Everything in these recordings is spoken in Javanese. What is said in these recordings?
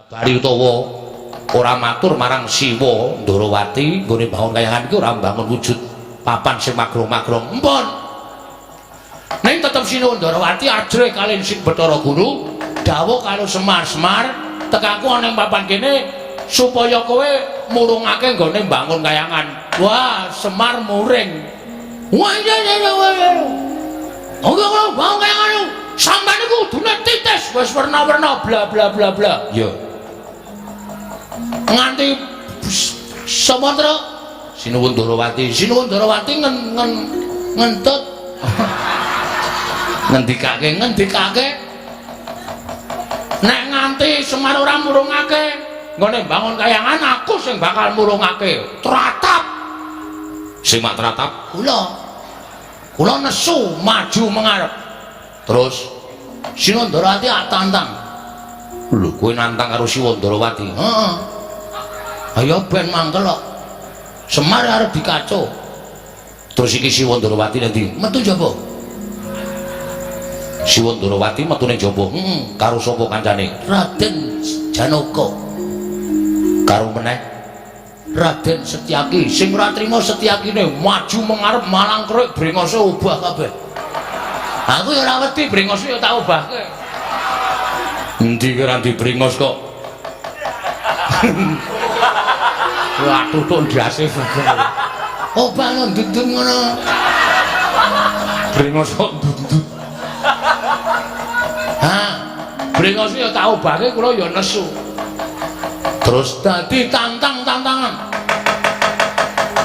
bari utawa ora matur marang Siwa Ndarawati nggone bangun kayangan iki ora mbangun wujud papan sing magrong-magrong empun ning tetep Sinuwun Ndarawati ajrih kalih Sing Bathara Guru dawuh karo Semar tekaku ana ing papan kene supaya kowe murungake nggone mbangun kayangan. Wah, Semar muring. Wah, iya. Oke, kalau bangun kayangan lu, sampeyan iku kudune titis wis werna-werna bla bla bla bla. Ya. Nganti sapa to? Sinuwun Ndarawati ngentut. Ngendikake. Nek nganti Semar ora murungake nggone bangun kayangan aku sing bakal murungake. Tratap. Sing mak tratap kula nesu maju mengarep. Terus Sinuwun Ndarawati tantang. Lho kowe nantang karo Sinuwun Ndarawati. Heeh. Ayo ben mangkel kok. Semar arep dikaco. Terus iki Sinuwun Ndarawati nanti metu jaba. Sinuwun Ndarawati metu ning jaba. Karo sapa kancane? Raden Janaka. Karo meneh Raden Setyaki. Sing ora trima Setyakine maju mengarep malang krek brengose obah kabeh. Aku ya ora wedi brengose ya tak obahke. Endi ki ora dibrengos kok. Wah tutuk ndase bae. Obah nang dudun ngono. Brengos kok dudut. Brengose ya tak obahke kula ya nesu. Terus dadi tantangan.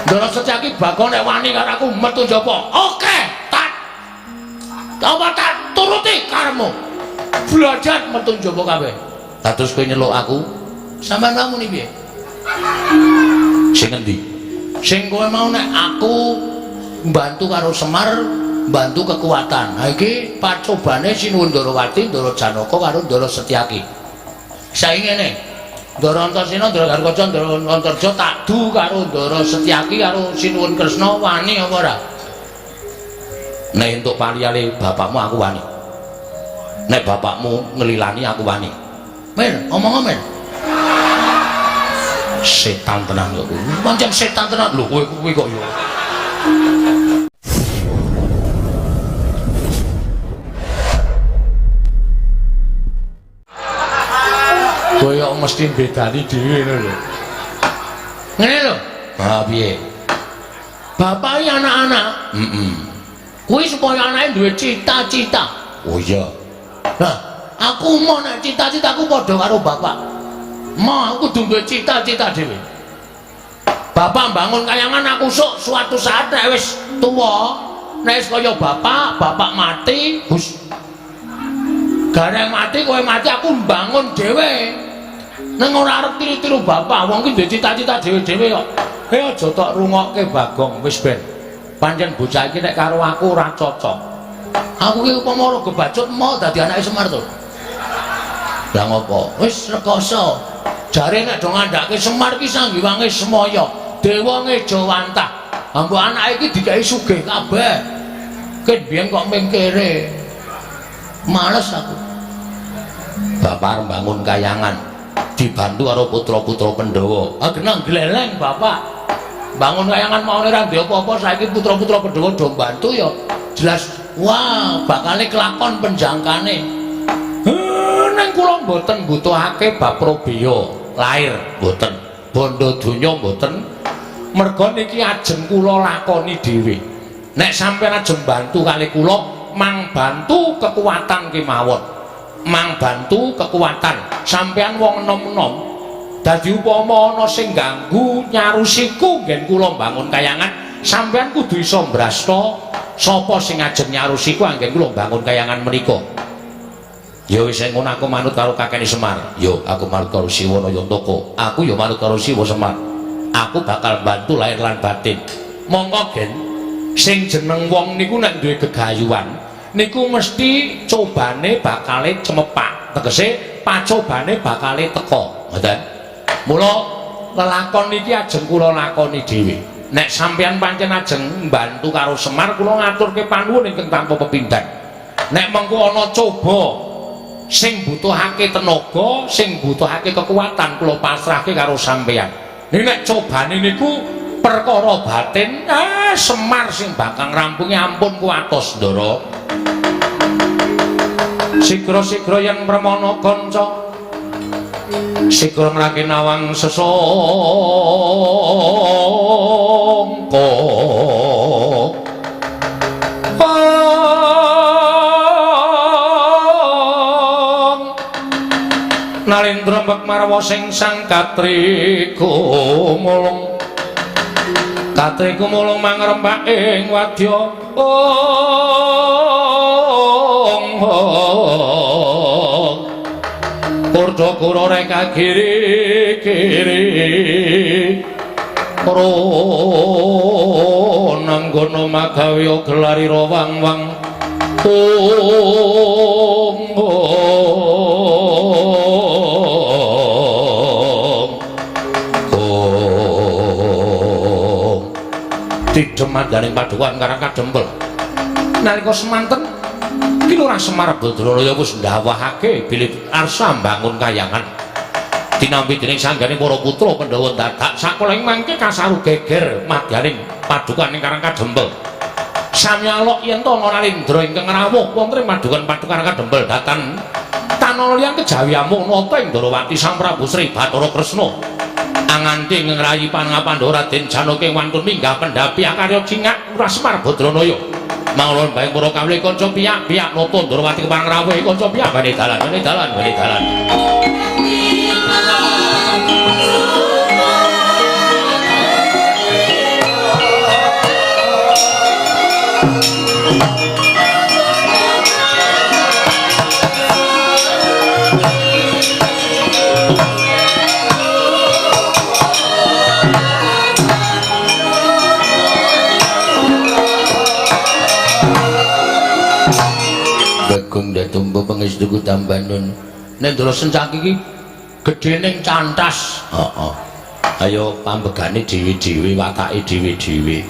Ndara Setyaki bakon nek wani karo aku metu njaba. Oke, tak. Apa tak turuti karepmu. Belajar metu njaba kabeh. Dados kowe nyeluk aku, sampean mau muni piye? Sing endi? Sing kowe mau nek aku mbantu karo Semar, mbantu kekuatan. Ha iki pacobane Sinuwun Ndarawati, Ndara Janaka karo Ndara Setyaki. Saiki ngene. Ndara Antarsena, Ndara Garkaca, Ndara Antarja tak du karo Ndara Setyaki karo Sinuwun Kresna wani apa ora? Nek entuk paliyane bapakmu aku wani. Nek bapakmu ngelilani aku wani. Men, omong men. Setan tenan kok. Pancen setan tenan lho kowe kok yo. Kowe mesti bedani dhewe ngono lho. Ngene lho. Ha piye? Bapak iki anak-anak. Kuwi supaya anake duwe cita-cita. Oh iya. Lah, aku mau nek cita-citaku padha karo bapak. Mau aku kudu duwe cita-cita dhewe. Bapak bangun kayangan aku sok suatu saat nek wis tuwa, nek wis kaya bapak mati, Gus. Gareng mati kowe mati aku mbangun dhewe. Nang ora arep tiru-tiru bapak, wong ki duwe cita-cita dhewe-dhewe kok. Aja tok rungokke Bagong wis ben. Pancen bocah iki nek karo aku ora cocok. Aku ki upama ora gebacut mau dadi anake Semar to. Lah ngopo? Wis rekoso. Jare nek do ngandhake Semar ki sanggiwange semaya, dewa ngejawantah. Ambo anake iki dikai sugih kabeh. Ken biyen kok mengkere. Males aku. Bapak bangun kayangan dibantu karo putra-putra Pandhawa. Genang gleleng bapak. Bangun kayangan mau ora ndek apa-apa saiki putra-putra Pandhawa do bantu ya. Jelas wah bakale kelakon penjangkane. Ning kula mboten butuhake bab Probaya lahir mboten. Bondo donya mboten. Merga niki ajeng kula lakoni dhewe. Nek sampeyan ajeng bantu kali kula mang bantu kekuatan kemawon. Mang bantu kekuatan. Sampeyan wong enom-enom dadi upama ana sing ganggu nyarusiku nggen kula bangun kayangan, sampeyan kudu iso mbrasta sapa sing ajeng nyarusiku anggen kula bangun kayangan menika. Ya wis ngono aku manut karo kakene Semar. Yo aku manut karo Siwa Nayantaka. Aku yo manut karo Siwa Semar. Aku bakal bantu lahir lan batin. Monggo gen sing jeneng wong niku nek duwe gegayuhan niku mesti cobane bakale cemepak. Tegese pacobane bakale teka. Ngoten. Mula lelakon niki ajeng kula lakoni dhewe. Nek sampeyan pancen ajeng mbantu karo Semar kula ngaturke panuwun ingkang tanpa pepindhan. Nek mengko ana coba sing butuhake tenaga, sing butuhake kekuatan kula pasrahke karo sampeyan. Nek cobane niku perkara batin, Semar sing bakal ngrampungi ampun kuatos Ndara. Sigra-sigra yen premana kanca. Sigra ngrake nawang sesangka. Nalendra Mbekmarwa sing sang katri kumulung mangrembak ing wadya Purda kura reka giri-giri nanggono magawe gelarira wang-wang Didemandaning padukan Karang Kadempel. Nalika semanten iki Lurah Semar Badralaya wis ndawahake bilih arsa mbangun kayangan. Dinampi dening sanggane para putra Pandhawa dadak sakala ing mangke kasaru geger madyaning padukan ing Karang Kadempel. Samyalok yen to ana Nalendra ingkang rawuh wonten padukan Karang Kadempel datan tanolyan kejawi amung nata ing Ndarawati Sang Prabu Sri Bathara Kresna. Anganti ngrayi Panapandha Raden Janaka wantun minggah pendhapi akarya cingak Lurah Semar Badralaya. Mangulun bae para kawula kanca piyak-piyak nata Ndarawati kepareng rawuh kanca piyak bane dalan. Bagong datumpa pangestuku tambanon. Nek ndara sencak iki gedhening cantas. Heeh. Ayo pambegane dhewe-dhewe, watake dhewe-dhewe.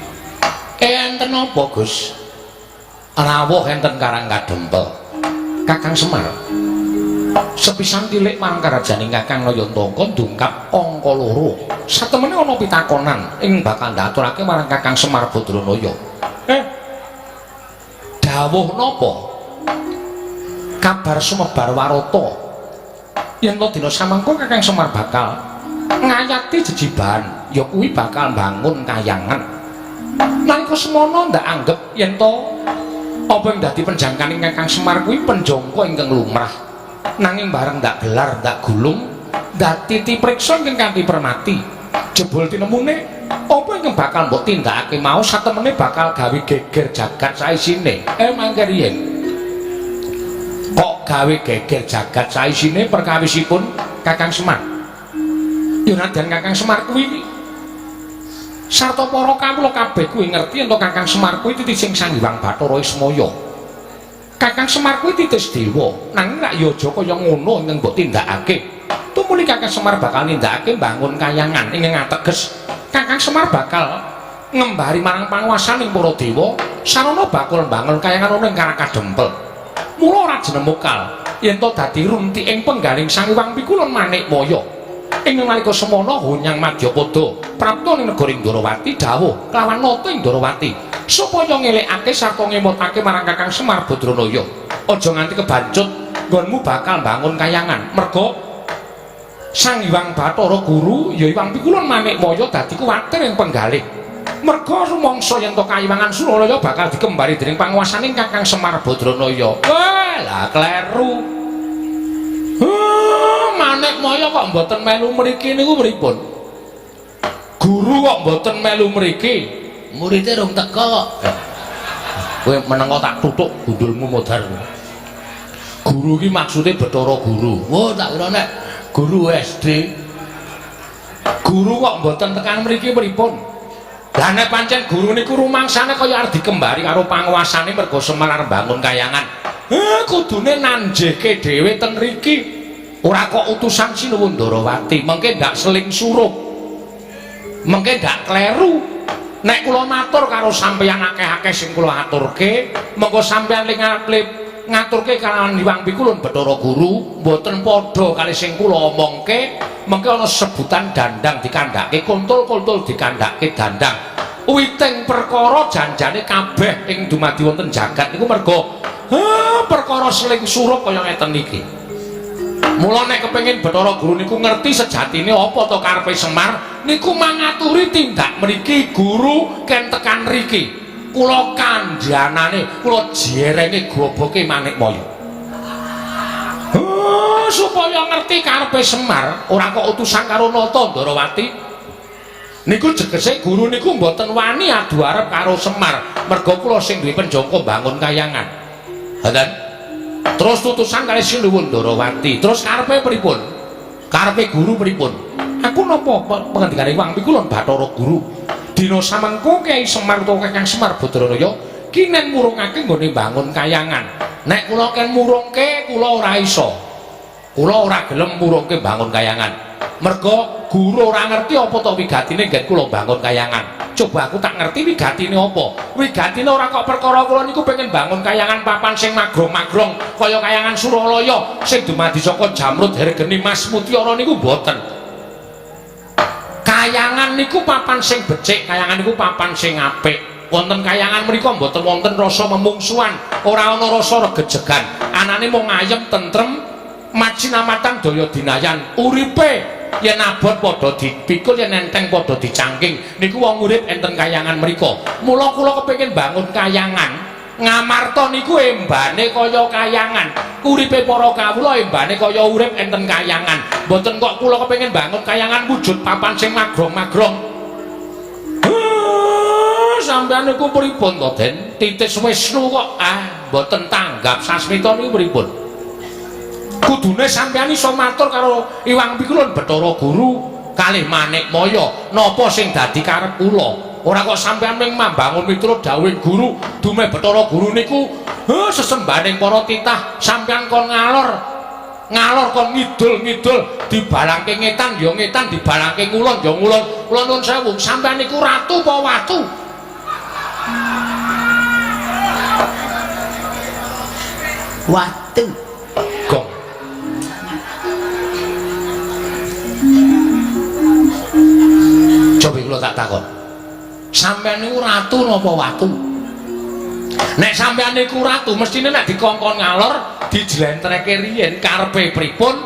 Enten apa, Gus? Rawuh enten Karang Kadempel. Kakang Semar. Sepisan tilik marang karajaning Kakang Nayantaka ndungkap angka 2. Satemene ana pitakonan ing bakal ndaturake marang Kakang Semar Badralaya. Dawuh napa? Kabar sumebar warata yen to dina samangka Kakang Semar bakal ngayati jejiban ya kuwi bakal bangun kayangan. Nalika semono ndak anggep yen to apa yang dadi penjangkaning Kakang Semar kuwi penjangka ingkang lumrah, nanging bareng ndak gelar ndak gulung dadi tipriksa ingkang kanthi permati. Jebul tinemune apa ingkang bakal mbok tindakake mau satemene bakal gawe geger jagat saisine. Mangke riyen kok gawe geger jagat saisine perkawisipun Kakang Semar. Yo nadyan Kakang Semar kuwi sarta para kawula kabeh kuwi ngerti yen Kakang Semar kuwi titi sing Sang Hyang Bathara Ismaya. Kakang Semar kuwi titis dewa, nanging rak ya aja kaya ngono ingkang mbok tindakake. Tumuli Kakang Semar bakal nindakake bangun kayangan ingkang ateges Kakang Semar bakal ngembari marang panguwasaning para dewa sarana bakul bangun kayangan ana ing Karang Kadempel. Mula ora jenemukal yen to dadi runtiking penggaling Sang Hyang Pikulun Manikmaya. Ing nalika semana Hunyang Madyapada prapta ning negara Ndarawati dawuh kelawan nata ing Ndarawati supaya ngelekake sarta ngemutake marang Kakang Semar Badralaya. Aja nganti kebancut nggonmu bakal bangun kayangan. Merga Sang Hyang Bathara Guru ya Hyang Pikulun Manikmaya dadi kuwatir ing penggalih. Merga rumangsa yen to Kayiwangan Suralaya bakal dikembari dening panguwasaning Kakang Semar Badralaya. Lah kleru. Manikmaya kok mboten melu mriki niku pripun? Guru kok mboten melu mriki? Muridé rung teka kok. Kowe menengo tak tutuk gundulmu modar. Guru iki maksude Bathara Guru. Oh, tak kira nek guru SD. Guru kok mboten tekan mriki pripun? Lah nek pancen guru niku rumangsane kaya arep dikembari karo panguwasane merga Semar bangun kayangan. Kudune nanjeke dhewe teng mriki. Ora kok utusan Sinuwun Ndarawati, mengke ndak seling surup. Mengke ndak kleru. Nek kula matur karo sampeyan akeh-akeh sing kula aturke, mengko sampeyan ling ngaturke kalawan Hyang Pikulun Bathara Guru mboten padha kali sing kula omongke. Mengke ana sebutan dandang dikandhake, kuntul-kuntul dikandhake dandang. Witing perkara janjane kabeh ing dumadi wonten jagat niku merga perkara seling surup kaya ngeten iki. Mula nek kepengin Bathara Guru niku ngerti sejatine apa to karepe Semar niku mangaturi tindak mriki guru ken tekan mriki. Kula kandhanane, kula jerenge goboke Manikmaya. Supaya ngerti karepe Semar, ora kok utusan karo Nata Ndarawati. Niku jegese guru niku mboten wani adu arep karo Semar, merga kula sing duwe penjangka bangun kayangan. Ngoten. Terus utusan kali Sinuwun Ndarawati. Terus karepe pripun? Karepe guru pripun? Aku napa pangandikane Hyang Pikulun Bathara Guru? Dina samengko Kyai Semar utawa Kakang Semar Badranaya kinen murungake nggone bangun kayangan. Nek kula ken murungke kula ora iso. Kula ora gelem murungke bangun kayangan. Merga guru ora ngerti apa to wigatine nggen kula bangun kayangan. Coba aku tak ngerti wigatine apa. Wigatine ora kok perkara kula niku pengen bangun kayangan papan sing magrong-magrong kaya kayangan Suralaya sing dumadi saka Jamrud Hergeni Mas Mutiara niku mboten. Kayangan niku papan sing becik, kayangan niku papan sing apik. Wonten kayangan mriku mboten wonten rasa memungsuhan, ora ana rasa regejegan. Anane mung ayem tentrem macinamatan daya dinayan uripe yen abot padha dipikul yen enteng padha dicangking niku wong urip enten kayangan mriku. Mula kula kepengin bangun kayangan ngamarta niku embane kaya kayangan, uripe para kawula embane kaya urip enten kayangan. Mboten kok kula kepengin bangun kayangan wujud papan sing magrong-magrong. Sampeyan niku pripun to, Den? Titis Wisnu kok mboten tanggap sasmita niku pripun? Kudune sampeyan iso matur karo Hyang Pikulun Bathara Guru kalih Manikmaya napa sing dadi karep kula. Ora kok sampeyan ming mambangun miturut dawuh guru, dume Bathara Guru niku sesembaning para titah sampeyan kon ngalor kon ngidul-ngidul dibalangke ngetan ya ngetan dibalangke ngulon ya ngulon. Kula nuwun sewu, sampeyan niku ratu apa watu? Watu. Gong. Coba kula tak takon. Sampeyan niku ratu napa watu? Nek sampeyan niku ratu, mestine nek dikongkon ngalor, dijlentreke riyen karepe pripun?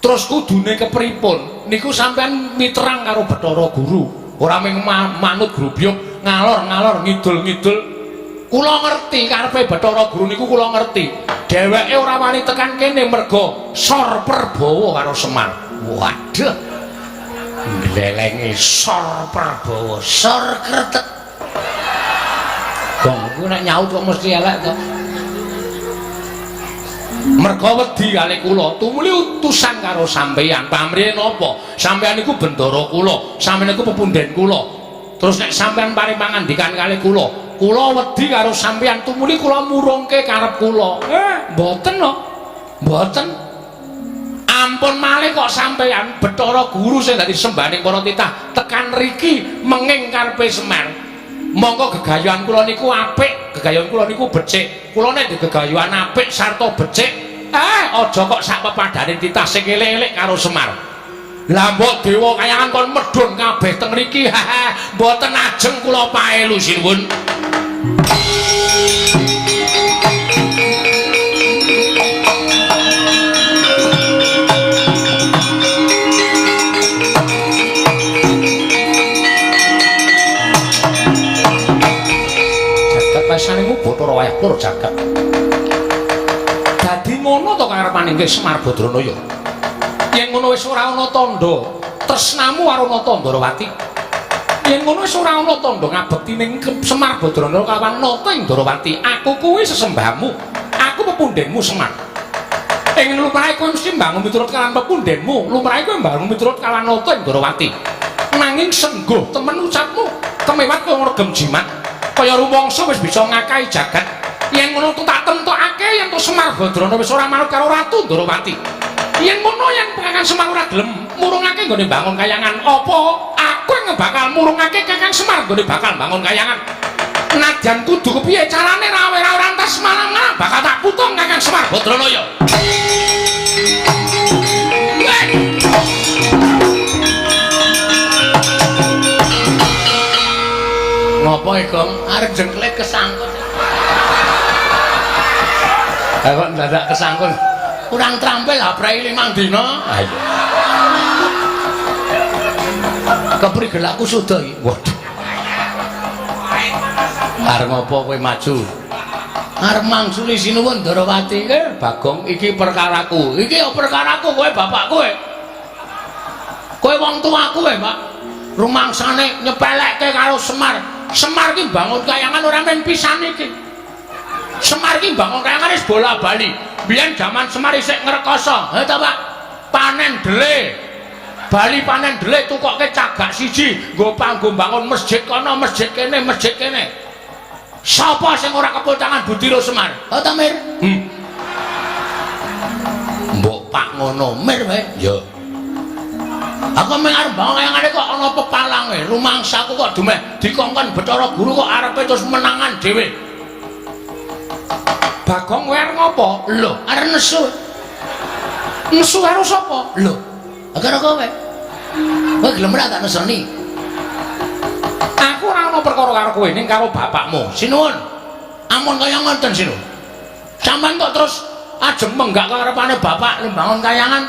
Terus kudune kepripun? Niku sampeyan miterang karo Bathara Guru. Ora mung manut grubyuk ngalor-ngalor ngidul-ngidul. Kula ngerti karepe Bathara Guru niku kula ngerti. Dheweke ora wani tekan kene merga Sor Prabawa karo Semar. Waduh. Ndelengi Sor Prabawa, Sor Kretek. Gong ku nek nyaut kok mesti elek to. Merga wedi kali kula, tumuli utusan karo sampeyan. Pamrih napa? Sampeyan niku bendara kula, sampeyan niku pepunden kula. Terus nek sampeyan paring pangandikan kali kula wedi karo sampeyan, tumuli kula murungke karep kula. Mboten no. Mboten. Ampun malih kok sampeyan Bathara Guru sing dadi sembaning para titah tekan mriki menging karepe Semar. Monggo gegayuhan kula niku apik, gegayuhan kula niku becik. Kula nek gegayuhan apik sarta becik, aja kok sak pepadane titah sing elek-elek karo Semar. Lah mbok dewa kayangan kon medhun kabeh teng mriki. Mboten ajeng kula paelu sinuwun. Pesane ku Bathara wayah lur jagat. Dadi ngono to karepane nggih Semar Badranaya. Yen ngono wis ora ana tandha tresnamu karo Nata Ndarawati. Yen ngono wis ora ana tandha ngabekti ning Semar Badranaya kalawan Nata Ndarawati. Aku kuwi sesembahmu. Aku pepundenmu Semar. Ing lumrahe kowe mesti mbangun miturut kalawan pepundenmu. Lumrahe kowe mbangun miturut kalawan Nata Ndarawati. Nanging sengguh temen ucapmu kemewat kowe ngregem jimat. Kaya rumangsa wis bisa ngakahi jagat. Yen ngono tak tentokake yen to Semar Badranaya wis ora manut karo Ratu Ndarawati. Yen ngono yen Kakang Semar ora gelem murungake nggone bangun kayangan, apa aku yang bakal murungake Kakang Semar nggone bakal bangun kayangan? Najan kudu kepiye carane rawe ora antas malang-malang bakal tak putung Kakang Semar Badranaya. Ngopo Gong arep jengklek kesangkut. Kok dadak kesangkut. Kurang trampil haprei 5 dina. Ayo. Keprigelaku sudah iki. Waduh. Arep ngopo kowe maju? Arep mangsuli sinuwun Darawati ke Bagong iki perkaraku. Iki ya perkaraku kowe bapak kowe. Kowe wong tuaku kowe, Pak. Rumangsane nyepelekke karo Semar. Semar ki bangun kayangan ora men pisan iki. Semar ki bangun kayangan wis bola-bali. Biyen jaman Semar isih ngrekoso. Ha ta, Pak? Panen dele. Bali panen dele tukokke cagak siji, nggo panggo bangun masjid kono, masjid kene, masjid kene. Sapa sing ora kepul tangan Budiro Semar? Ha ta, Mir? Mbok Pak ngono, Mir wae. Ya. Aku mung arep bangun kayangane kok ana pepalange, rumangsaku kok dumeh dikongkon Bathara Guru kok arepe terus menangan dhewe. Bagong kowe arep ngopo? Lho, arep nesu. Nesu karo sapa? Lho, karo kowe. Kowe gelem ora tak nesoni? Aku ora ana perkara karo kowe ning karo bapakmu. Sinuwun. Amun kaya ngoten sinuwun. Sampeyan kok terus ajeng menggak karepane bapak lembangun kayangan.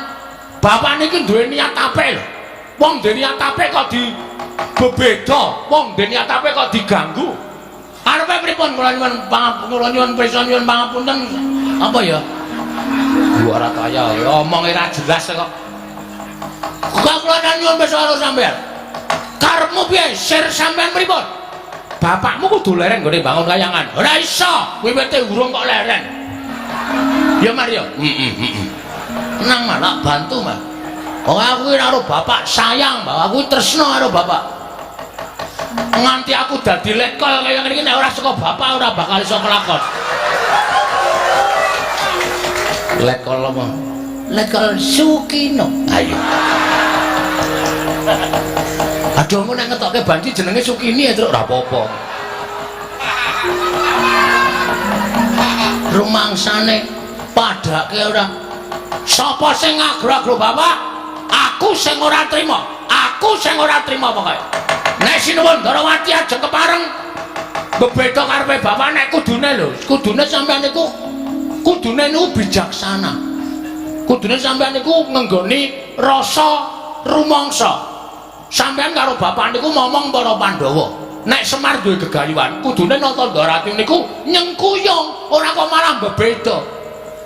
Bapak niki duwe niat apik lho. Wong duwe niat apik kok dibebeda, wong duwe niat apik kok diganggu. Arepe pripun kula nyuwun pirsa nyuwun pangapunten. Apa ya? Ora kaya omong ora jelas kok. Kok kula nyuwun pirsa karo sampean. Karepmu piye? Sir sampean pripun? Bapakmu kudu leren nggone bangun kayangan. Ora iso, wiwite urung kok leren. Ya Mario. Tenang malah bantu mah. Wong aku iki karo bapak sayang, bahwa aku tresno karo bapak. Nganti aku dadi lekol kaya ngene iki nek ora saka bapak ora bakal iso kelakon. Lekol apa? Lekol Sukino. Ayo. Aduh aku nek ngetokke banci jenenge Sukini ya terus ora apa-apa. Rumangsane padake ora. Sapa sing ngagro-agro bapak? Aku sing ora trima. Aku sing ora trima pokoke. Nek sinuwun Darawati ajeng kepareng bebeda karepe bapak nek kudune lho. Kudune sampeyan niku kudune niku bijaksana. Kudune sampeyan niku ngenggoni rasa rumangsa. Sampeyan karo bapak niku momong para Pandhawa. Nek Semar duwe gegayuhan, kudune nata Darawati niku nyengkuyung, ora kok malah bebeda.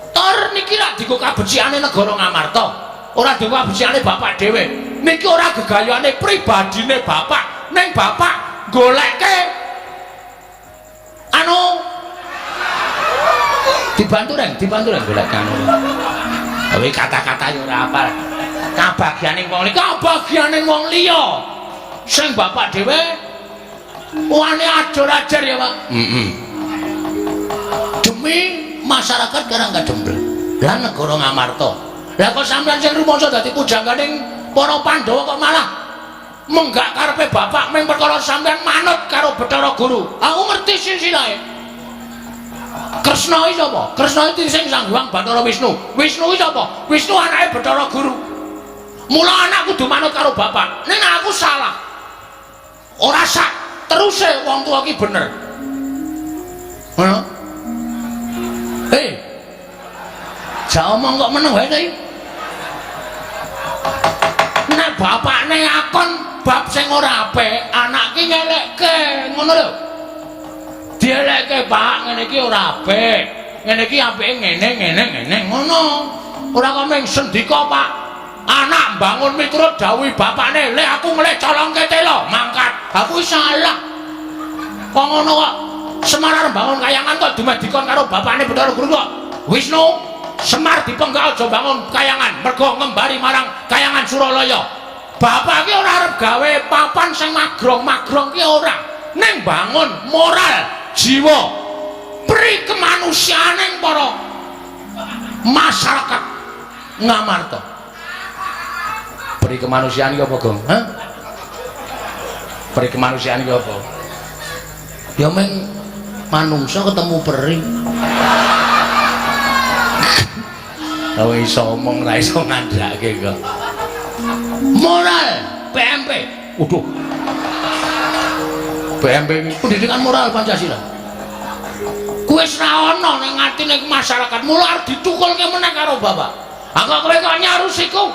Tor niki rak dienggo kabecikane negara Ngamarta. Ora dienggo kabecikane bapak dhewe. Niki ora gegayuhane pribadine bapak. Ning bapak golekke anu dibantu reng golek anu. Tapi kata-kata yo ora apal. Kabagyaning wong liya, kabagyaning wong liya. Sing bapak dhewe wane ajar-ajar ya, Pak. Demi masyarakat karang kadempel. Lah negara Ngamarta. Lah kok sampeyan sing rumangsa dadi pujangganing para Pandhawa kok malah menggak karepe bapak mung perkara sampeyan manut karo Bathara Guru. Aku ngerti silsilahe. Kresna iki sapa? Kresna iki sing Sang Hyang Bathara Wisnu. Wisnu iki sapa? Wisnu anake Bathara Guru. Mula anak kudu manut karo bapak. Ning aku salah. Ora sak teruse wong tuwa iki bener. Ngono. Hei. Ja omong kok meneng wae iki. Nek bapakne akon bab sing ora apik, anak ki ngelekke, ngono lho. Dielekke, Pak, ngene iki ora apik. Ngene iki apike ngene ngono. Ora kok mung sendika, Pak. Anak bangun miturut dawuh bapakne, lek aku nglek colongke telo, mangkat. Aku salah. Kok ngono kok? Semar arep bangun kayangan kok dumeh dikon karo bapakne Bathara Guru kok. Wisnu, Semar dipenggal aja bangun kayangan, mergo ngembari marang kayangan Suralaya. Bapak ki ora arep gawe papan sing magrong ki ora. Ning bangun moral, jiwa, pri kemanusiaaning para masyarakat Ngamarta. Pri kemanusiaan iki apa, Gong? Hah? Pri kemanusiaan iki apa? Ya meng manungsa ketemu peri. Ora iso omong, ora iso ngandhake kok. Moral PMP. Waduh. PMP iki pendidikan moral Pancasila. Kuwi wis ra ana ning atine masyarakat, mula arep ditukulke meneh karo bapak. Angko kowe kok nyarus iku.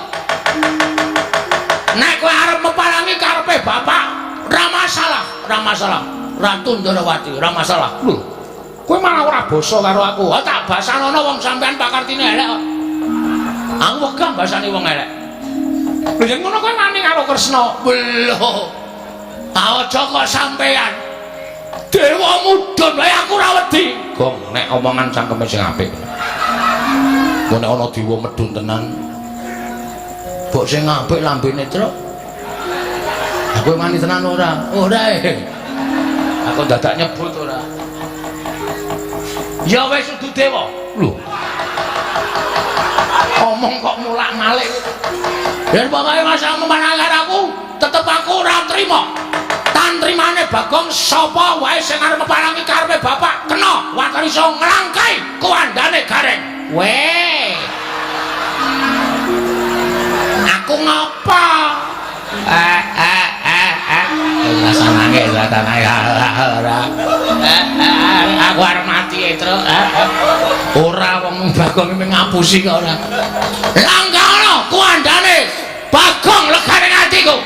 Nek kowe arep meparangi karepe bapak, ora masalah, ora masalah. Ratu Ndorowati, ora masalah. Lho, kowe malah ora basa karo aku. Tak basanono wong sampean pakartine elek kok. Aku wegah basane wong elek. Lho yen ngono kowe wani karo Kresna. Lho. Aja kok sampean. Dewa mudhun wae aku ora wedi. Gong nek omongan cangkeme sing apik. Nek ana dewa medhun tenan. Mbok sing apik lambene truk. Aku wani tenan ora? Ora. Aku dadak nyebut ora. Ya wis kudu dewa. Lho. Omong kok mulak-malik. Yen pokoke masa memanangan aku, tetep aku ora trima. Tantrimane Bagong sapa wae sing arep meparangi karepe bapak kena watari iso nglangkai kuandane gareng. Weh. Aku ngapa? Rasanane ora. Aku arep mati Tru. Ora wong Bagong iki ngapusi kok ora. Langkano kuandane Bagong legane atiku.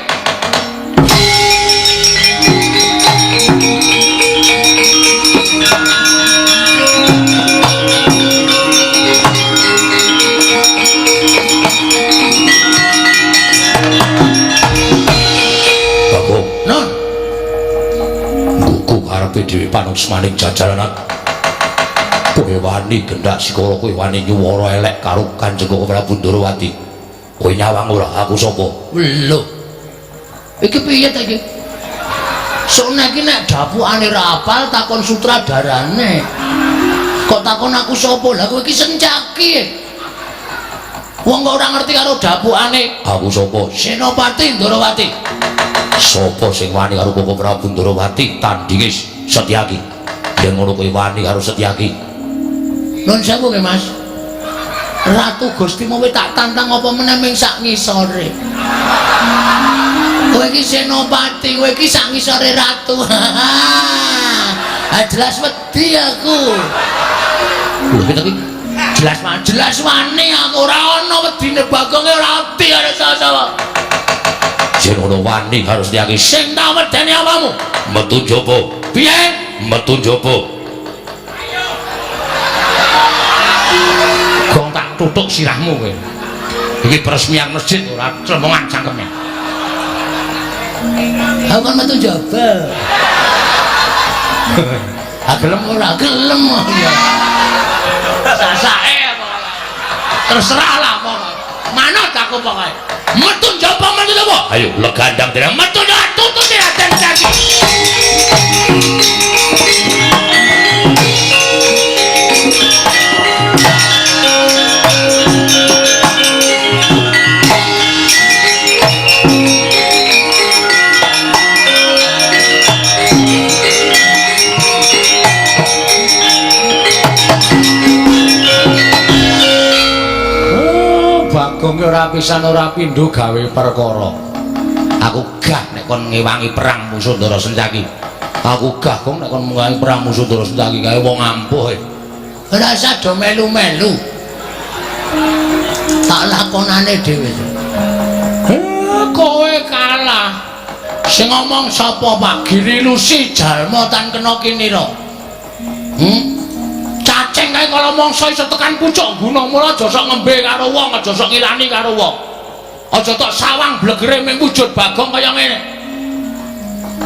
Karepe dhewe panusmaning jajaran kowe wani gendak sikara kowe wani nyuwara elek karo Kanjeng Prabu Ndorowati. Kowe nyawang ora aku sapa? Lho. Iki piye ta iki? Soalnya iki nek dapukane ra apal takon sutradarane. Kok takon aku sapa? Lah kowe iki Sencaki. Wong kok ora ngerti karo dapukane. Aku sapa? Senopati Ndorowati. Sapa sing wani karo Bapak Prabu Ndorowati tandinge Setyaki. Yen ngono kowe wani karo Setyaki. Nun sewu nggih Mas. Ratu Gustimu wis tak tantang apa meneh ming sak ngisore. Kowe iki senopati, kowe iki sak ngisore ratu. Jelas wedi aku. Lho iki jelas wani aku ora ana wedine Bagonge ora ati karo sapa. Yen ngono wani harus diaki sing tak medeni apamu metu njaba. Piye? Metu njaba. Gong tak tutuk sirahmu kowe. Iki peresmian masjid ora cemongan cangkeme. Aku kan metu njaba. Gelem ora gelem ya. Sasake apa. Terserah lah pokoke. Manut aku pokoke. Metu njaba metu apa? Ayo legandang dene metu njaba tutut Raden Setyaki. Bagong ora pisan ora pindho gawe perkara. Aku gah nek kon ngewangi perang musuh Ndara Sencaki. Aku gah kok nek kon ngewangi perang musuh Ndara Sencaki gawe wong ampuh. Ora usah do melu-melu. Tak lakonane dhewe. Kowe kalah. Sing ngomong sapa Pak Giri Lusi jalma tan kena kinira. Cacing kae kala mangsa iso tekan pucuk gunung mula aja sok ngembe karo wong, aja sok ngilani karo wong. Aja tok sawang blegere mung wujud Bagong kaya ngene.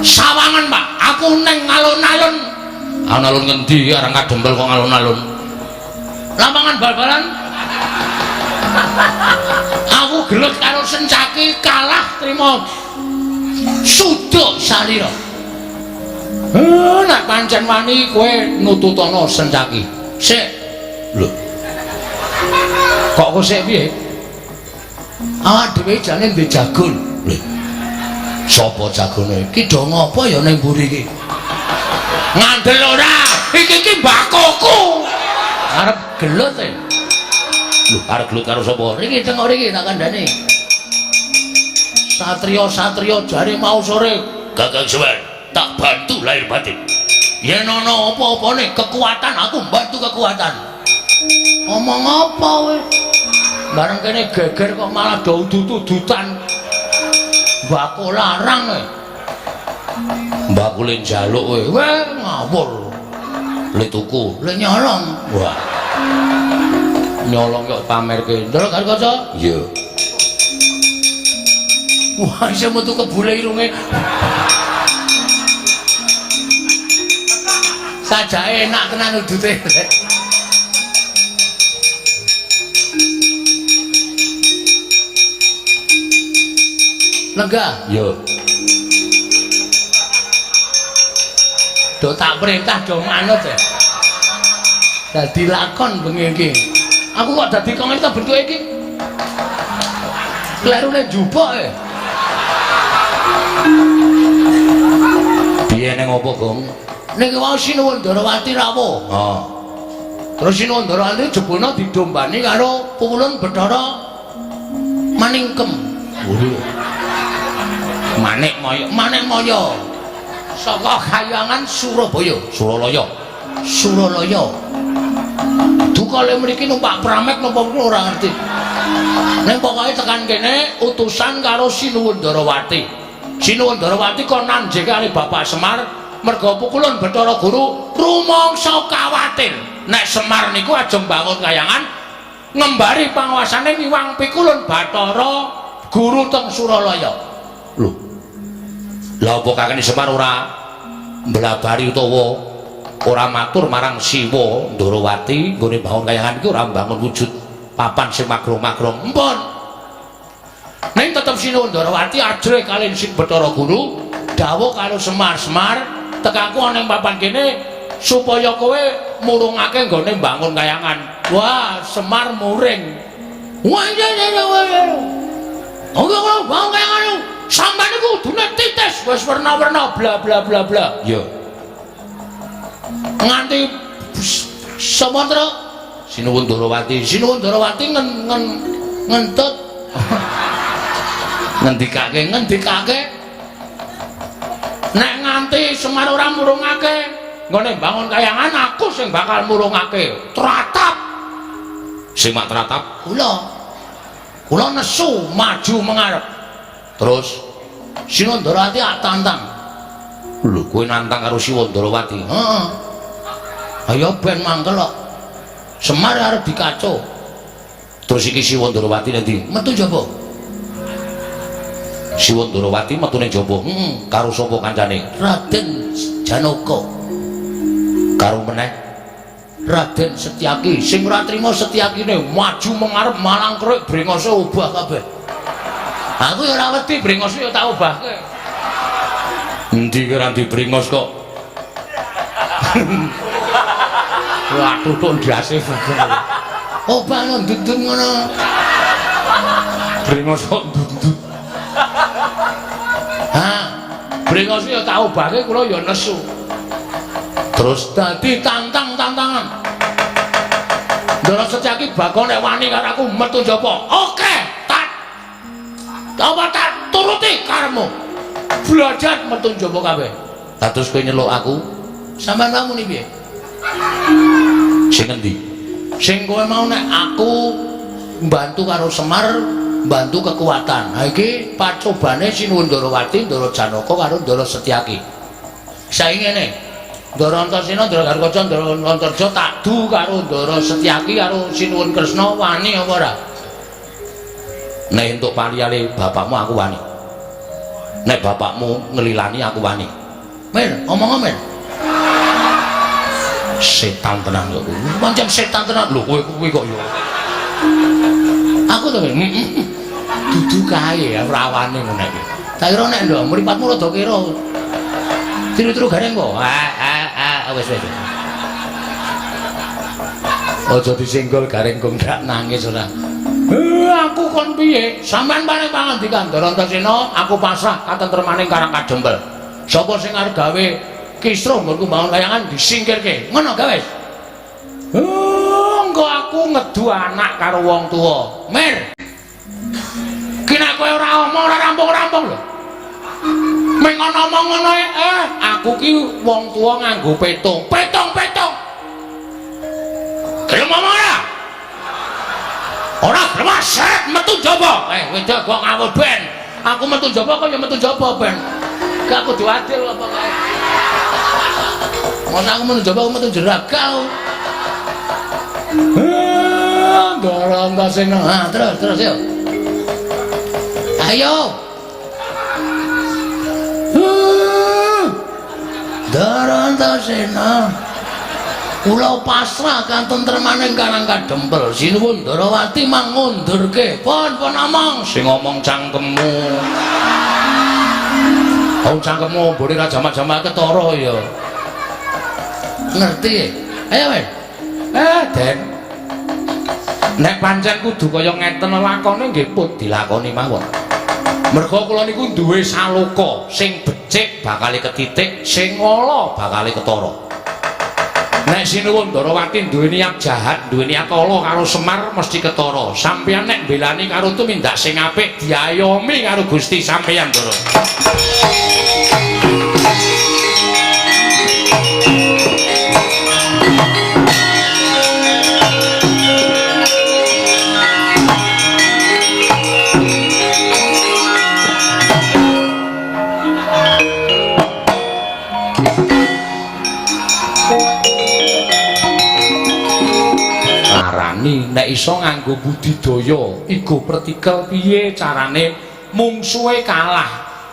Sawangan, Pak. Aku ning alun-alun. Alun-alun ngendi arang kadempel kok alun-alun. Lapangan bal-balan. Aku gelut karo Sencaki kalah trima suduk salira. Nek pancen wani kowe nututana Sencaki. Sik. Lho. Kok kok sik piye? Awak dhewe jane ndek jagon. Lho. Sapa jagone? Ki do ngopo ya ning mburi iki? Ngandel ora. Iki mbakoku. Arep gelut e. Lho, arep gelut karo sapa? Iki tengok iki tak kandhani. Satria jare mau sore Kakang Semar tak bantu lahir batin. Yen ana apa-apane kekuatan aku bantu kekuatan. Omong apa kowe? Bareng kene geger kok malah do udut-udutan. Mbakku larang kowe. Mbakku le njaluk kowe. Weh ngawur. Le tuku, le nyolong. Wah. Nyolong kok pamerke. Ndoro karo kaca? Iya. Wah, iso metu kebule irunge. Sajake enak tenan udute. Lega? Yo. Do tak perintah do manut ya. Dadi lakon bengi iki. Aku kok dadi kok ngene bentuke iki. Klerune jupuk e. Piye ning opo, Gong? Niki wae Sinuwun Darawati rawuh. Heeh. Terus Sinuwun Darawati jebulna didombani karo Pukulun Bathara Maningkem. Manik Maya. Saka Kahyangan Surabaya. Suralaya. Dukale mriki numpak pramek napa ora ngerti. Ning pokoke tekan kene utusan karo Sinuwun Darawati. Sinuwun Darawati kon nanjing kali Bapak Semar merga Pukulun Bathara Guru rumangsa kawatir nek Semar niku ajeng bangun Kahyangan ngembari panguwasane miwang Pikulun Bathara Guru teng Suralaya. Lho. Lah apa kakene Semar ora mblabari utawa ora matur marang Siwa Darawati nggone bangun Kahyangan iki ora mbangun wujud papan sing magrong-magrong. Empun. Ning tetep Sinuwun Darawati ajre kalih Sing Bathara Guru dawuh karo Semar tekaku ana ing papan kene supaya kowe murungake nggone mbangun Kahyangan. Wah, Semar muring. Wah, iya. Oke, bangun Kahyangan. Sampeyan niku kudune titis wis werna-werna bla bla bla bla. Iya. Nganti samontra Sinuwun Darawati ngentut ngendikake nek nganti Semar ora murungake nggone bangun Kahyangan aku sing bakal murungake. Tratap sing mak tratap kula nesu maju mengarep. Terus Sinuwun Darawati tantang. Lho kowe nantang karo Sinuwun Darawati? Heeh. Ayo ben mangkel kok. Semar arep dikaco. Terus iki Sinuwun Darawati nanti metu jaba. Sinuwun Darawati metu ning jaba. Karo sapa kancane? Raden Janaka. Karo meneh Raden Setyaki. Sing ora trima Setyakine maju mengarep malang krek brengose obah kabeh. Aku ya ora wedi brengose ya tak obahke. Endi kira dibrengos kok? Wah, tutuk ndase. Obah nang ndudun ngono. Brengos kok ndudun. Brengos ya tak obahke kula ya nesu. Terus dadi tantangan. Ndara Setyaki bakal nek wani karo aku metu njaba. Oke, tak turuti karemu. Belajar metu njaba kabeh. Dados kowe nyeluk aku, sampean kamu niki piye? Sing endi? Sing kowe mau nek aku mbantu karo Semar, mbantu kekuatan. Ha iki pacobane Sinuwun Darawati, Ndara Janaka karo Ndara Setyaki. Saiki ngene. Ndara Antasena, Ndara Garkaca, Ndara Antarja tak du karo Ndara Setyaki karo Sinuwun Kresna wani apa ora? Nek entuk paliyane bapakmu aku wani. Nek bapakmu ngelilani aku wani. Men, omong men. Setan tenan kok. Pancen setan tenan lho kowe kok yo. Aku to men. Dudu kae rawane ngene iki. Tak kira nek ndok mripatmu rada kira. Tiru-tiru gareng kok. Wis. Aja disenggol gareng kok ndak nangis ora. Aku kon piye? Sampeyan paling pangandikan Ndara Antasena, aku pasrah katentremaning Karang Kajembel. Sapa sing arep gawe kisruh nggonku bangun layangan disingkirke. Ngono ga wis. Engko aku ngedu anak karo wong tuwa. Mir. Ki nek kowe ora omong ora rampung-rampung lho. Meng ngomong ngono aku ki wong tuwa nganggo petung. Petung. Gelem ngomong ora? Ora gelem set metu jaba. Wedok kok ngawur ben. Aku metu jaba kok ya metu jaba ben. Gak kudu adil apa kae. Mun aku metu jaba aku metu jeragau. Dorong ta sing terus yo. Ayo. Dorong ta sena. Kula pasrah kantun termaning Karang Kadempel. Sinuwun Darawati mangundurke. Pon omong sing ngomong cangkemmu. Oh cangkemmu boleh ra jamak-jamak ketara ya. Ngerti? Ayo wis. Den. Nek pancen kudu kaya ngeten lakone nggih pun dilakoni mawon. Merga kula niku duwe saloka, sing becik bakal ketitik, sing ala bakal ketara. Nek Sinuwun Darawati duwe niat jahat, duwe niat ala karo Semar mesti ketara. Sampeyan nek belani karo tumindak sing apik diayomi karo Gusti sampeyan, Ndara. Nek iso nganggo budidaya igo pertikel piye carane mungsuhe kalah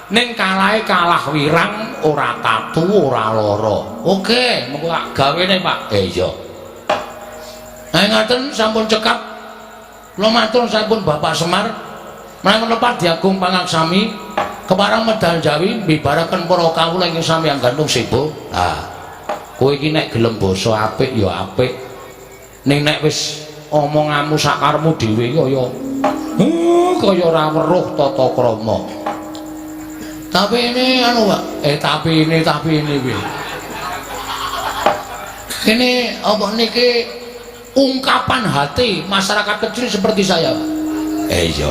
ning kalahe kalah wirang ora tatu ora lara. Oke mengko tak gawene Pak. Iya ngaten sampun cekap kula matur sampun Bapak Semar menawi lepat diagung pangaksami keparang medal Jawi mbibaraken para kawula ingkang sampeyan gantung sibo. Kowe iki nek gelem basa apik ya apik ning nek wis omonganmu sakarmu dhewe kaya ora weruh tata krama. Tapi ini anu Pak, tapi ini piye. Ini apa niki ungkapan hati masyarakat kecil seperti saya, Pak. Iya.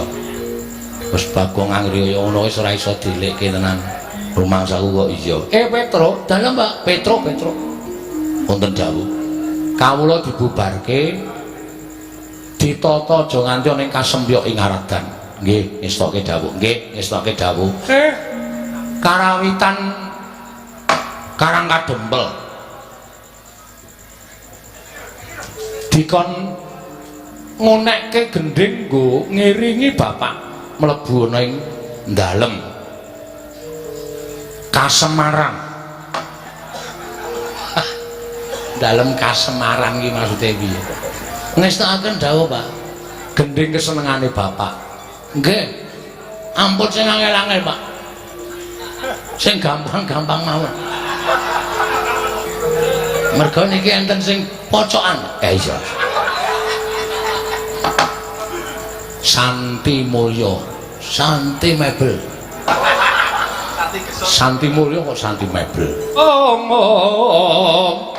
Wis Bagong Anggriya ngono wis ora iso dilekke tenan. Rumangsaku kok iya. Petro, dalem Pak, Petro. Wonten dawuh. Kawula dibubarke ditata aja nganti ning kasembyok ing Aradan. Nggih, ngestoke dawuh. Karawitan Karang Kadempel. Dikon ngonekke gending nggo ngiringi bapak mlebu ana ing dalem Kasemarang. Dalem Kasemarang iki maksude piye? Ngestakaken dawuh Pak. Gending kesenengane bapak. Nggih. Ampun sing angel-angel Pak. Sing gampang-gampang mawon. Mergo niki enten sing pocokan. Iya. Santi Mulya, Santi Mebel. Santi Mulya kok Santi Mebel. Omong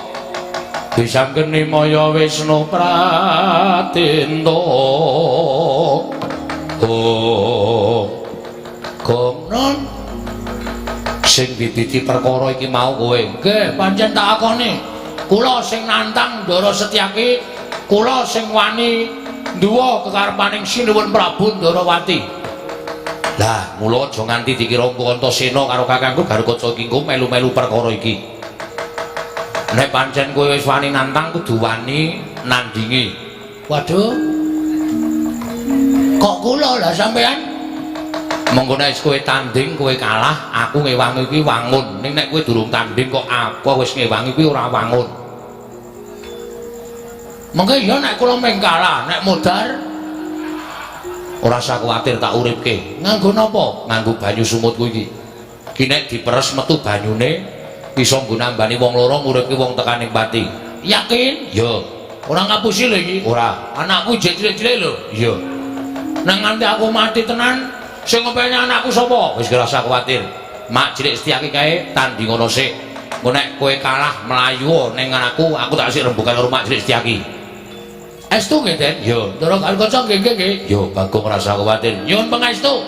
disangkeni Maya Wisnu Pratinta. Gomnon sing dititi perkara iki mau kowe. Nggih, pancen tak akoni. Kula sing nantang Ndara Setyaki, kula sing wani nduwa kekarepaning Sinuwun Prabu Ndarawati. Lah, mula aja nganti dikira Antasena karo kakangku Garukaca Kingko melu-melu perkara iki. Nek pancen kowe wis wani nantang kudu wani nandingi. Waduh. Kok kula lah sampean? Monggo nek kowe tanding kowe kalah, aku ngewangi kuwi wangun. Ning nek kowe durung tanding kok apa wis ngewangi kuwi ora wangun. Mengko ya nek kula meng kalah, nek modar ora usah kuwatir tak uripke. Nganggo napa? Nganggo banyu sumut kuwi iki. Ki nek diperes metu banyune iso nggo nambani wong loro nguripke wong tekaning pati. Yakin? Ya. Ora ngapusi lho iki. Ora. Anakku jek cilik-cilik lho. Iya. Nang nganti aku mati tenan, sing ngopeni anakku sapa? Wis ora usah kuwatir. Mak cilik Setyaki kae tandingono sik. engko nek kowe kalah melayu ning aku tak sik rembugan karo Mak Jlis Setyaki. Estu nggih, Den? Yo, Ndara Kanca nggih. Yo, Bagong rasa kuwatir. Nyuwun pangestu.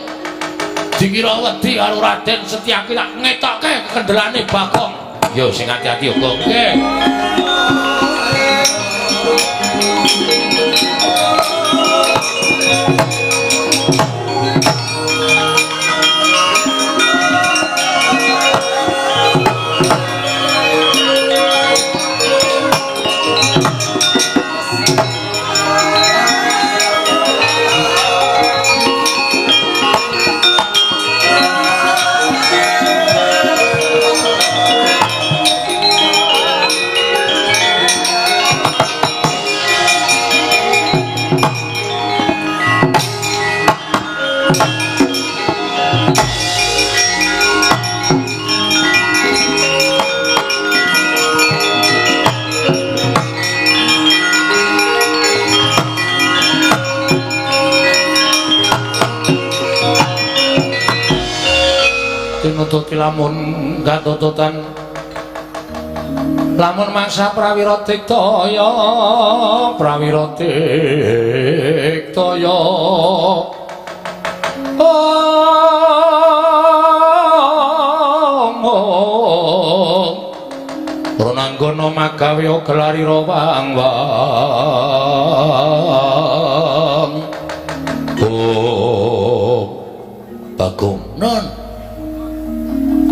Dikira wedi karo Raden Setyaki tak ngetokke kendelane Bagong. Yo, sing ati-ati yo, Gong. Nggih. Tinututi lamun katututan lamun mangsa prawira tiktaya Ronanggono magawe gelarira wang-wang Bagong non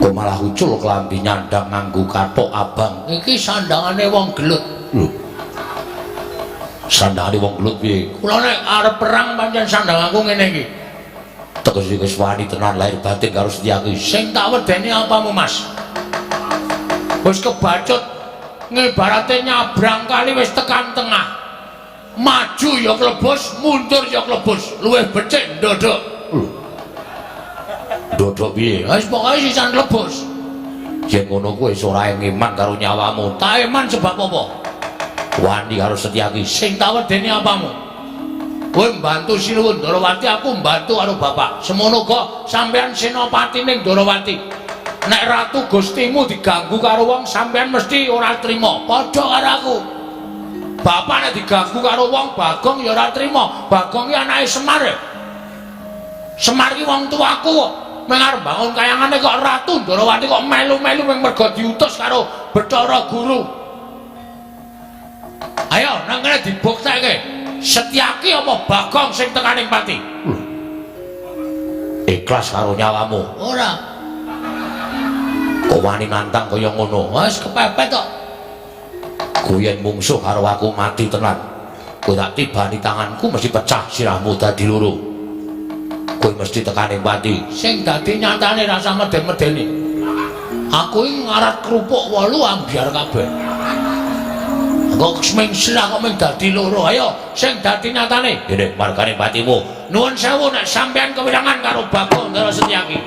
kok malah ucul klambi nyandang nganggo kathok abang. Iki sandangane wong gelut. Lho. Sandangane wong gelut piye? Kula nek arep perang pancen sandang aku ngene iki. Teges wis wani tenan lahir batin karo Setyaki. Sing tak wedeni apamu, Mas? Wis kebacut ngibarate nyabrang kali wis tekan tengah. Maju ya klebus, mundur ya klebus. Luwih becik ndodok. Dodok piye? Wis pokoke sisan klebus. Yen ngono kuwi wis ora ngeman karo nyawamu. Tak eman sebab apa? Wani karo Setyaki. Sing tak wedeni apamu? Kowe mbantu Sinuwun Darawati, aku mbantu karo bapak. Semono kok sampean senopati ning Darawati. Nek ratu Gustimu diganggu karo wong sampean mesti ora trima. Padha karo aku. Bapak nek diganggu karo wong Bagong ya ora trima. Bagong ki anake Semar. Semar ki wong tuaku kok. Mengar bangun kayangane kok Ratu Darawati kok melu-melu mung mergo diutus karo Bathara Guru. Ayo nang kene dibuktekke. Setyaki apa Bagong sing tekaning pati? Ikhlas karo nyawamu. Ora. Kok wani nantang kaya ngono? Wis kepepet kok. Kuyen mungsuh karo aku mati tenan. Kowe tak tibani tanganku mesti pecah sirahmu dadi loro. Kowe mesti tekaning pati. Sing dadi nyatane rasa meden-medeni. Aku iki ngarat kerupuk 8 ambyar kabeh. Kok seming sirah kok mung dadi loro. Ayo sing dadi nyatane. Ngene margane patimu. Nuwun sewu nek sampean kewirangan karo Bagong karo Setyaki.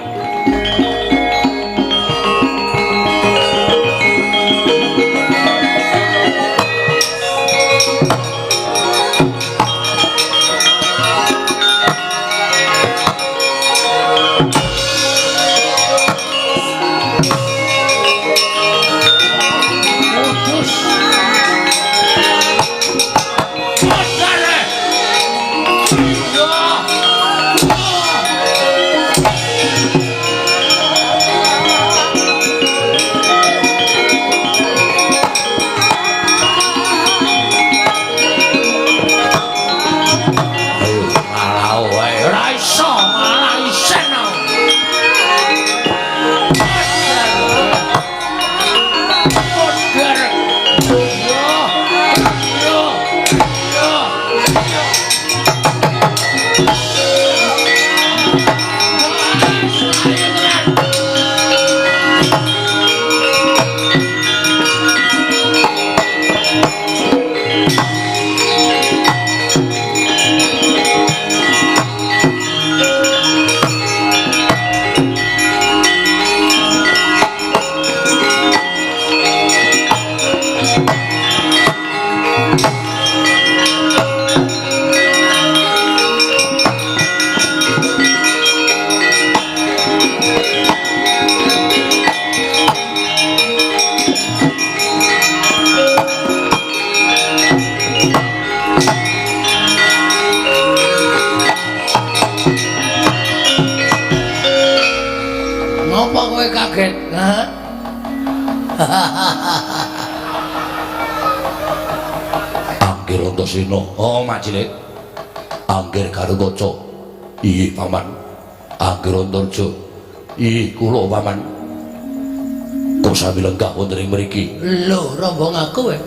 Apa kowe kaget? Hah? Anggir Antasena. Oh, Mak Cilik. Anggir Garukaca. Iya, Paman. Anggir Antarja. Iya, kula Paman. Kok sami lenggah wonten ing mriki? Lho, rombong aku kowe.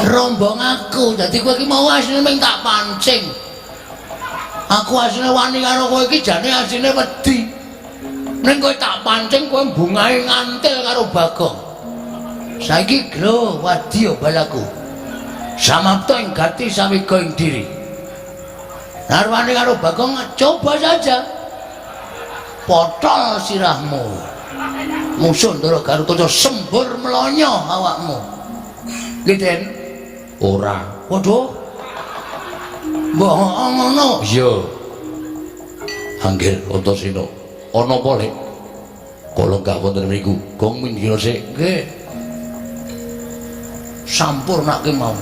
Rombong aku, dadi kowe iki mau asline mung tak pancing. Aku asline wani karo kowe iki jane asline wedi. Ning kowe tak pancing kowe bungahe ngantil karo Bagong. Saiki glo wadya balaku. Samapta ing gati sawiga ing diri. Narwani karo Bagong coba saja. Potol sirahmu. Musuh Ndara Garukaca sembur melonyo awakmu. Liden ora. Waduh. Mbok ngono. Iya. Anggir Antasena. Ana apa lek? Kala gak wonten mriku. Gong mindira sik. Nggih. Sampurnake mau.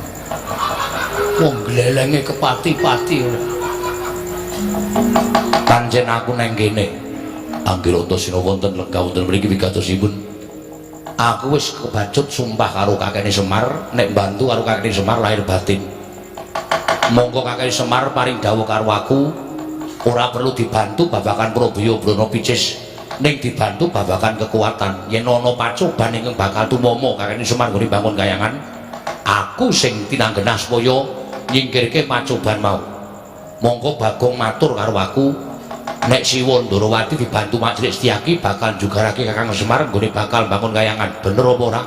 Wong glelenge kepati-pati ora. Pancen aku nang kene. Anggir Antasena wonten lenggah wonten mriki wigatosipun. Aku wis kebacut sumpah karo kakene Semar nek bantu karo kakene Semar lahir batin. Monggo kakene Semar paring dawuh karo aku ora perlu dibantu babakan Prabaya Brana Picis ning dibantu babakan kekuatan. Yen ana pacoban ingkang bakal tumama kakene Semar nggone bangun kayangan, aku sing tinanggenah supaya nyingkirke pacoban mau. Monggo Bagong matur karo aku nek Siwa Ndarawati dibantu Mak Cilik Setyaki bakal jugarake Kakang Semar nggone bakal bangun kayangan. Bener apa ora?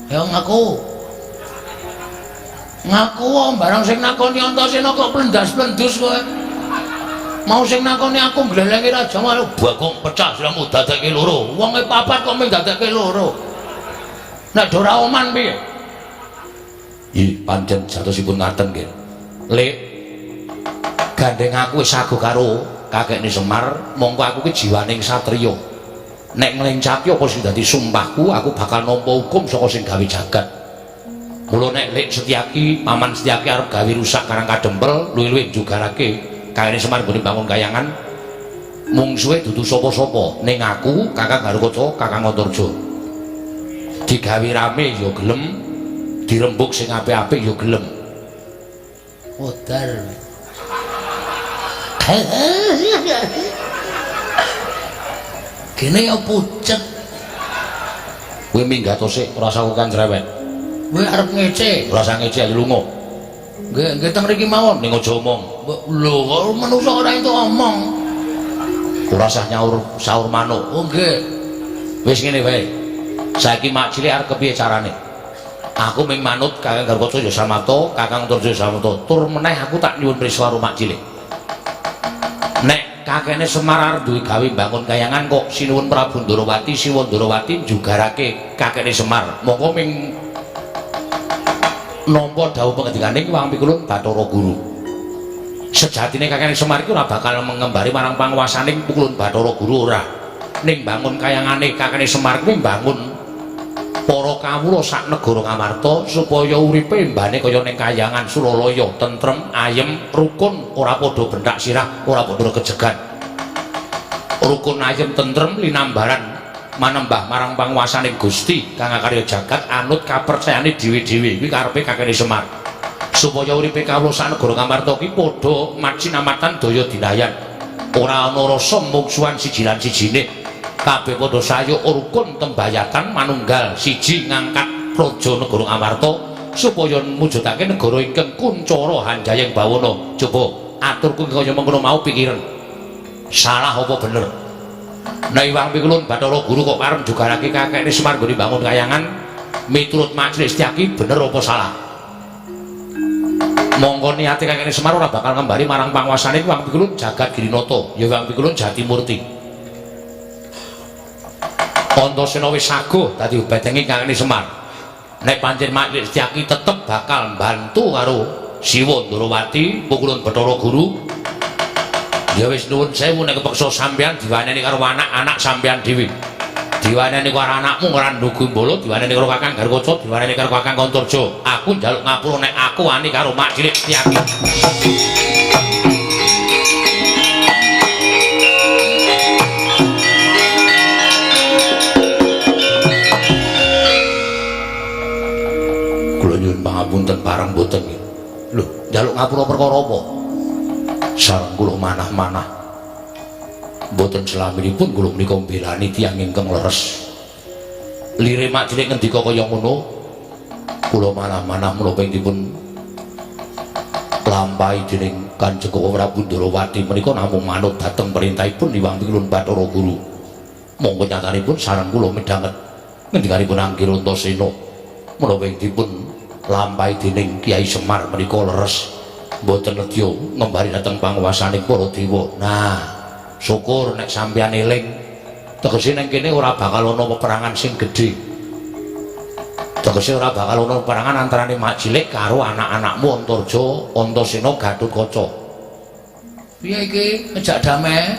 Ya ngaku. Ngaku barang sing nakoni Antasena kok plendas-plendus kowe. Mau sing nakoni aku glelenge raja malu Bagong pecah siramu dadekke loro. Wonge papat kok mung dadekke loro. Nek ora oman piye? Ih, pancen jatosipun ngaten nggih. Lek gandeng aku wis sago karo kakekne Semar, mongko aku ki jiwaning satriya. Nek nglencati apa sing dadi sumpahku, aku bakal nampa hukum saka sing gawe jagat. Mula nek Lek Setyaki, Paman Setyaki arep gawe rusak Karang Kadempel, luwih-luwih jugarake kakekne Semar nggone bangun kayangan, mungsuhe dudu sapa-sapa, ning aku, Kakang Garukaca, Kakang Antarja. Digawe rame ya gelem, dirembuk sing apik-apik ya gelem. Modar. Kene ya pucet. Kowe minggat sik, ora usah kan cerewet. Kowe arep ngece, ora usah ngece aja lunga. Nggih teng mriki mawon ning aja omong. Lho, kok manungsa ora itu omong. Ora usah nyaur saur manuk. Oh nggih. Wis ngene wae. Saiki Mak Cilik arep kepiye carane? Aku ming manut Kakang Garukaca ya samapta, Kakang Antarja ya samapta. Tur meneh aku tak nyuwun priswa karo Mak Cilik. Nek kakene Semar arep duwe gawe bangun kayangan kok sinuwun Prabu Ndarawati, Siwa Ndarawati jugarake kakene Semar. Monggo ming nampa dawuh pangendikane Wang Pikulun Bathara Guru. Sejatine kakene Semar iki ora bakal mengembari marang panguwasaning Pikulun Bathara Guru ora. Ning bangun kayangane kakene Semar kuwi bangun para kawula sak negara Ngamarta supaya uripe mbane kaya ning kayangan Suralaya tentrem, ayem, rukun, ora padha bentak sirah, ora padha kejegan. Rukun ayem tentrem linambaran manembah marang panguwasaning Gusti kang karya jagat anut kapercayane dhewe-dhewe kuwi karepe kakene Semar. Supaya uripe kawula sak negara Ngamarta ki padha macinamatan daya dinayan. Ora ana rasa mungsuhan siji lan sijine. Kabeh padha sayo rukun tembayatan manunggal siji ngangkat praja negara Ngamarta supaya mujudake negara ingkang kuncara hanjayeng bawana. Coba aturku kaya mengkono mau pikiran. Salah apa bener? Nek Wang Pikulun Bathara Guru kok arep jugarake kakekne Semar nggone bangun kayangan, miturut Mak Cilik Setyaki bener apa salah? Monggo niate kakekne Semar ora bakal ngembari marang panguwasane Wang Pikulun Jagat Girinata, ya Wang Pikulun Jatimurti. Antasena wis saguh dadi bedenge kakene Semar. Nek pancen Mak Cilik Setyaki tetep bakal mbantu karo Siwa Ndarawati, Pikulun Bathara Guru. Ya wis nuwun sewu nek kepeksa sampeyan diwaneni karo anak-anak sampeyan dhewe. Diwaneni karo anakmu ora ndugu mbolo, diwaneni karo Kakang Garukaca, diwaneni karo Kakang Antarja. Aku njaluk ngapura nek aku wani karo Mak Cilik Setyaki. njaluk ngapura perkara apa? Sareng kula manah-manah. Mboten selaminipun kula menika mbelani tiyang ingkang leres. Lire mak cilik ngendika kaya ngono. Kula manah-manah menapa dipun lampahi dening Kanjeng Prabu Ndrawati menika namung manut dhateng perintahipun Hyang Pilun Bathara Guru. Monggo nyatanipun sareng kula midhanget ngendikanipun Anggira Antasena menapa dipun lampahi dening Kyai Semar menika leres mboten nedya ngembari dhateng panguwasaning para dewa. Nah, syukur nek sampeyan eling tegese ning kene ora bakal ana peperangan sing gedhe. Tegese ora bakal ana peperangan antarane mak cilik karo anak-anakmu Antarja, Antasena, Gatotkaca. Piye iki ngejak damai?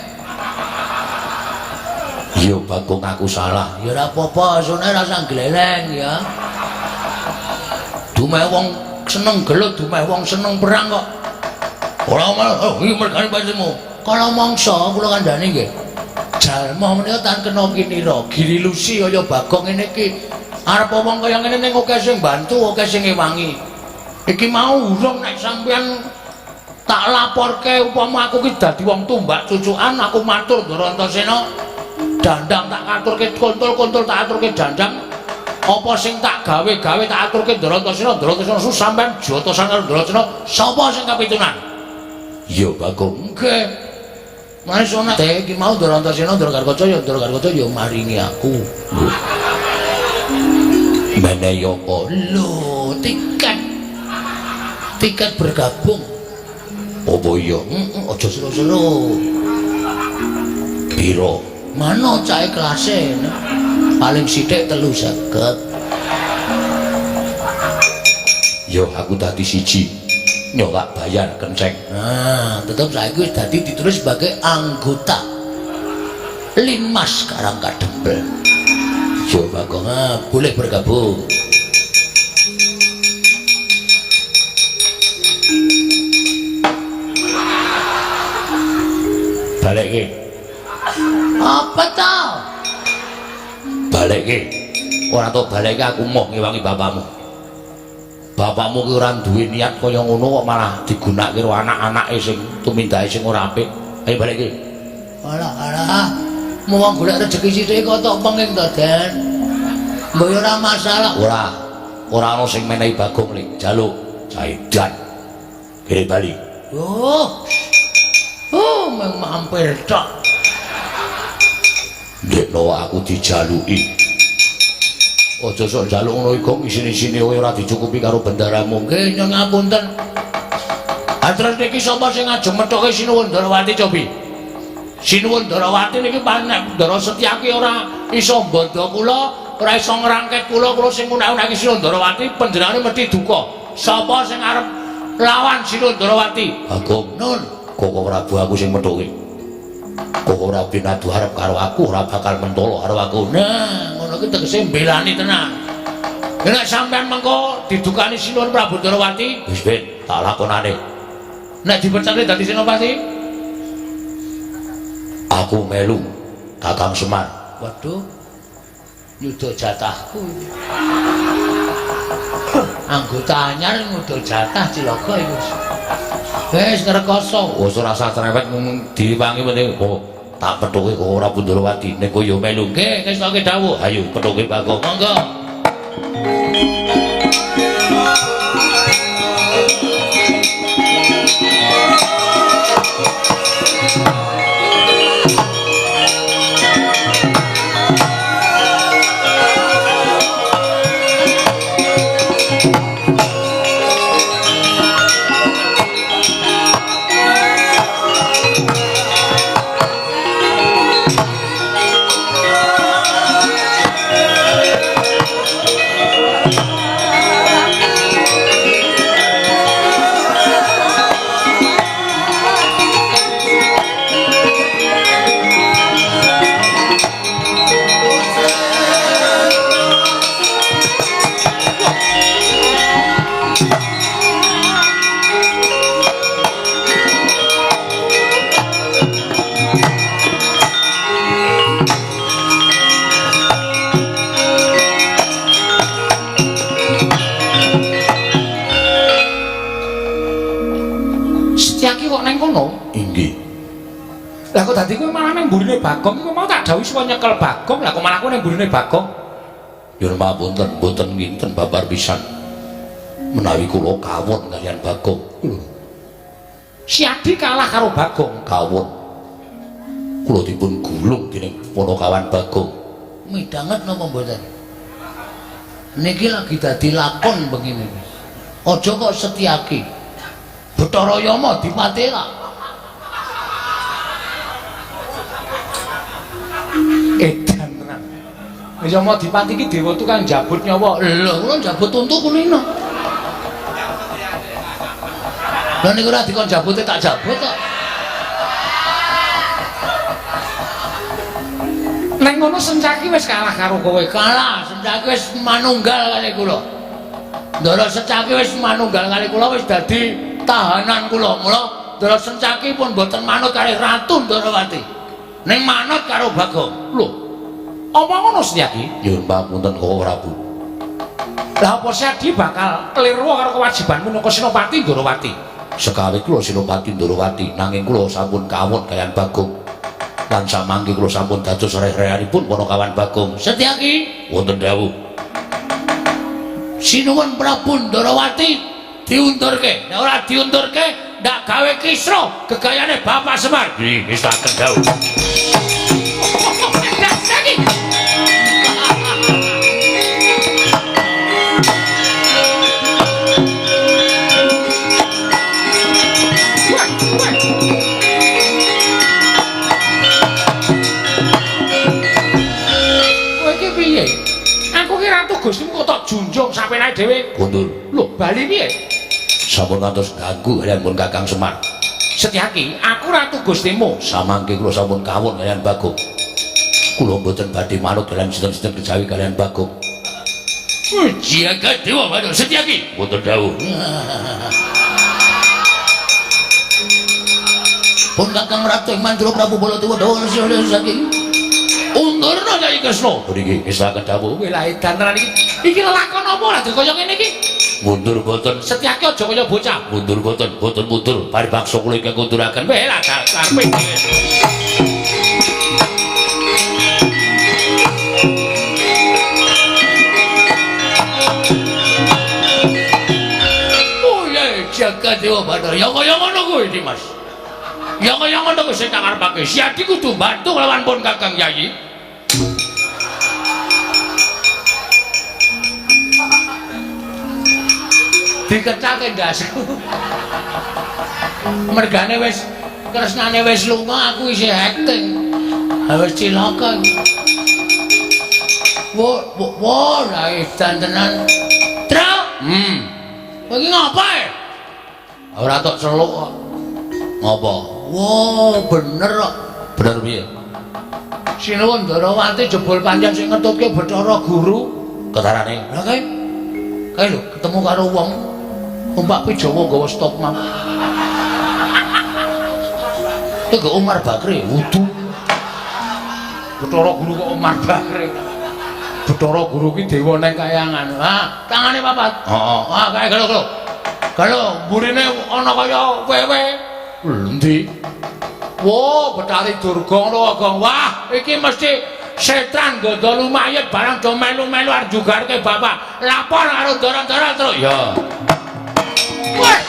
Ya Bagong aku salah. Ya ora apa-apa, sone rasa gleleng ya. Dumeh wong seneng gelut, dumeh wong seneng perang kok. Ora malah iki mergane pasimu. Kala mangsa kula kandhani nggih. Jalma menika tan kena kinira, giri lusi kaya Bagong ngene iki. Arep wong kaya ngene ning akeh sing bantu, akeh sing ngewangi. Iki mau urung nek sampeyan tak laporke upama aku ki dadi wong tumbak cucukan, aku matur Ndara Antasena. Dandang tak aturke kontul-kontul tak aturke dandang. Apa sing tak gawe-gawe tak aturke Ndara Antasena, Ndara Antasena sampeyan jotosan karo Ndara Antasena. Sapa sing kapitunan? Ya Bagong. Nggih. Maisone iki mau Ndara Antasena, Ndara Gatotkaca ya maringi aku. Menehi apa? Lho, tiket bergabung. Apa iya? Aja sero-sero. Piro? Mano cahe kelase? Paling sithik 350. Yo aku dadi siji. Yo tak bayar kenceng. Nah, tetep saiki wis dadi ditulis sebagai anggota Linmas Karangkadempel. Yo Bagong, boleh bergabung. Balik ke. Apa tau? Balik ke. Ora tau balik ke aku mau ngewangi bapakmu. Bapakmu ki ora duwe niat kaya ngono kok malah digunakake karo anak-anake sing tumindahe sing ora apik. Ayo balik ke. Alah. Mau golek rezeki sithik kok tok penging to, Den. Mbok ora masalah. Ora ana sing menehi Bagong lek jaluk Jaidan. Kiri Bali. Meng mampir tok. Ndekno aku dijaluki. Aja sok njaluk ngono iku isine-isine kowe ora dicukupi karo bendaramu. Nggih, nyuwun ngapunten. Atrek iki sapa sing ajeng methoke Sinuwun Ndarawati cobi? Sinuwun Ndarawati niki panek Ndara Setyaki ora iso bondo kula, ora iso ngrangket kula sing unek-uneki Sinuwun Ndarawati panjenengane mesti duka. Sapa sing arep lawan Sinuwun Ndarawati? Bagong nun, Koko Prabu aku sing methoke. Koko ora binadu arep karo aku, ora bakal mentolo karo aku. Nah, ngono ki tegese mbelani tenan. Nek sampean mengko didukani Sinuwun Prabu Ndarawati, wis ben tak lakonane. Nek dipercaya dadi senopati, aku melu Kakang Semar. Waduh, nyuda jatahku. Anggota anyar nyuda jatah cilaka iku. Wis ngrekoso, wis ora usah cerewet diwangi meneh. Oh, tak pethuke kok ora Ndrawati. Nek yo melu nggih, kestoke dawuh. Ayo pethuke Bagong. Monggo. Lah kok dadi kowe malah nang mburine Bagong iku mau tak dawuhi supaya nyekel Bagong. Lah kok malah kowe nang mburine Bagong? Nyuwun pamunten, mboten nginten babar pisan. Menawi kula kawon kaliyan Bagong. Si Adi kalah karo Bagong. Kawon. Kula dipun gulung dening Ponokawan Bagong. Midanget napa mboten? Niki lagi dadi lakon begini. Aja kok Setyaki. Bathara Yama dipatela. Edan tenan. Yama Dipati iki dewa tukang jabut nyawa. Lho, kula jabut untu kulino. Lah niku ora dikon jabute tak jabut kok. Nek ngono Sencaki wis kalah karo kowe. Kalah, Setyaki wis manunggal kali kula. Ndara Setyaki wis manunggal kali kula wis dadi tahanan kula. Mula Ndara Sencaki pun boten manut kali Ratu Ndarawati. Ning manut karo Bagong. Lho. Apa ngono Setyaki? Nyuwun pamunten Koko Prabu. Lah apa Sadi bakal kliru karo kewajibanmu nang Senopati Ndarawati? Sekawit kula Senopati Ndarawati nanging kula sampun kawon kaliyan Bagong. Lan samangke kula sampun dados reh-rehanipun Ponokawan Bagong. Setyaki, Wonten dawuh. sinuwun Prabu Ndarawati diundurke. Nek ora diundurke, ndak gawe kisra gegayane Bapak Semar. Nggih, wis tak dawuh. Gustimu kok tak junjung sapenake dhewe. Kondur. Lho, bali piye? Sampun ngantos ganggu kaliyan pun Kakang Semar. Setyaki, aku ratu Gustimu. Samangke kula sampun kawon kaliyan Bagong. Kula mboten badhe manut kaliyan sinten-sinten kejawi kaliyan Bagong. Jaga Dewa Bathara Setyaki. Wonten dawuh. Pun Kakang Ratu Mandura Prabu Baladewa Dawa Setyaki. Undurna Nyai Kresna. Mriki wis tak dawuh. Kowe lha edan tenan iki. Iki lakon apa lah kaya ngene iki? Mundur boten. Setyaki aja kaya bocah. Mundur boten, boten mundur. Paribaksa kula ingkang kunduraken. Weh lah karepe dhewe. Oh ya jaga Dewa Bathara. Ya kaya ngono kuwi Dimas. Ya kaya ngono kuwi sing tak arepake. Si Adi kudu bantu lawan pun Kakang Yayi. Dikecake ndasku. Mergane wis kresnane wis lunga, aku isih acting. Wis cilaka iki. Wo, lah edan tenan. Tra. Kowe iki ngapa e? Ora tok celuk kok. Ngopo? Wo, bener kok. Bener piye? Sinuwun Ndarawati jebul pancen sing ngetutke Bathara Guru. Ketarane. Lah kae lho ketemu karo wong numpak Jawa nggawa stop mam. Itu Umar Bakri wudu. Bathara Guru kok Umar Bakri. Bathara Guru ki dewa nang kayangan. Ah, tangane papat. Heeh. Ah, kae gelo. Kalau mburine ana kaya wewe. Endi? Wo, Betari Durga ngono kok. Wah, iki mesti setan godol mayit barang do melu-melu arep jugarke bapak. Lapor karo Ndara-ndara terus. Ya. Weh.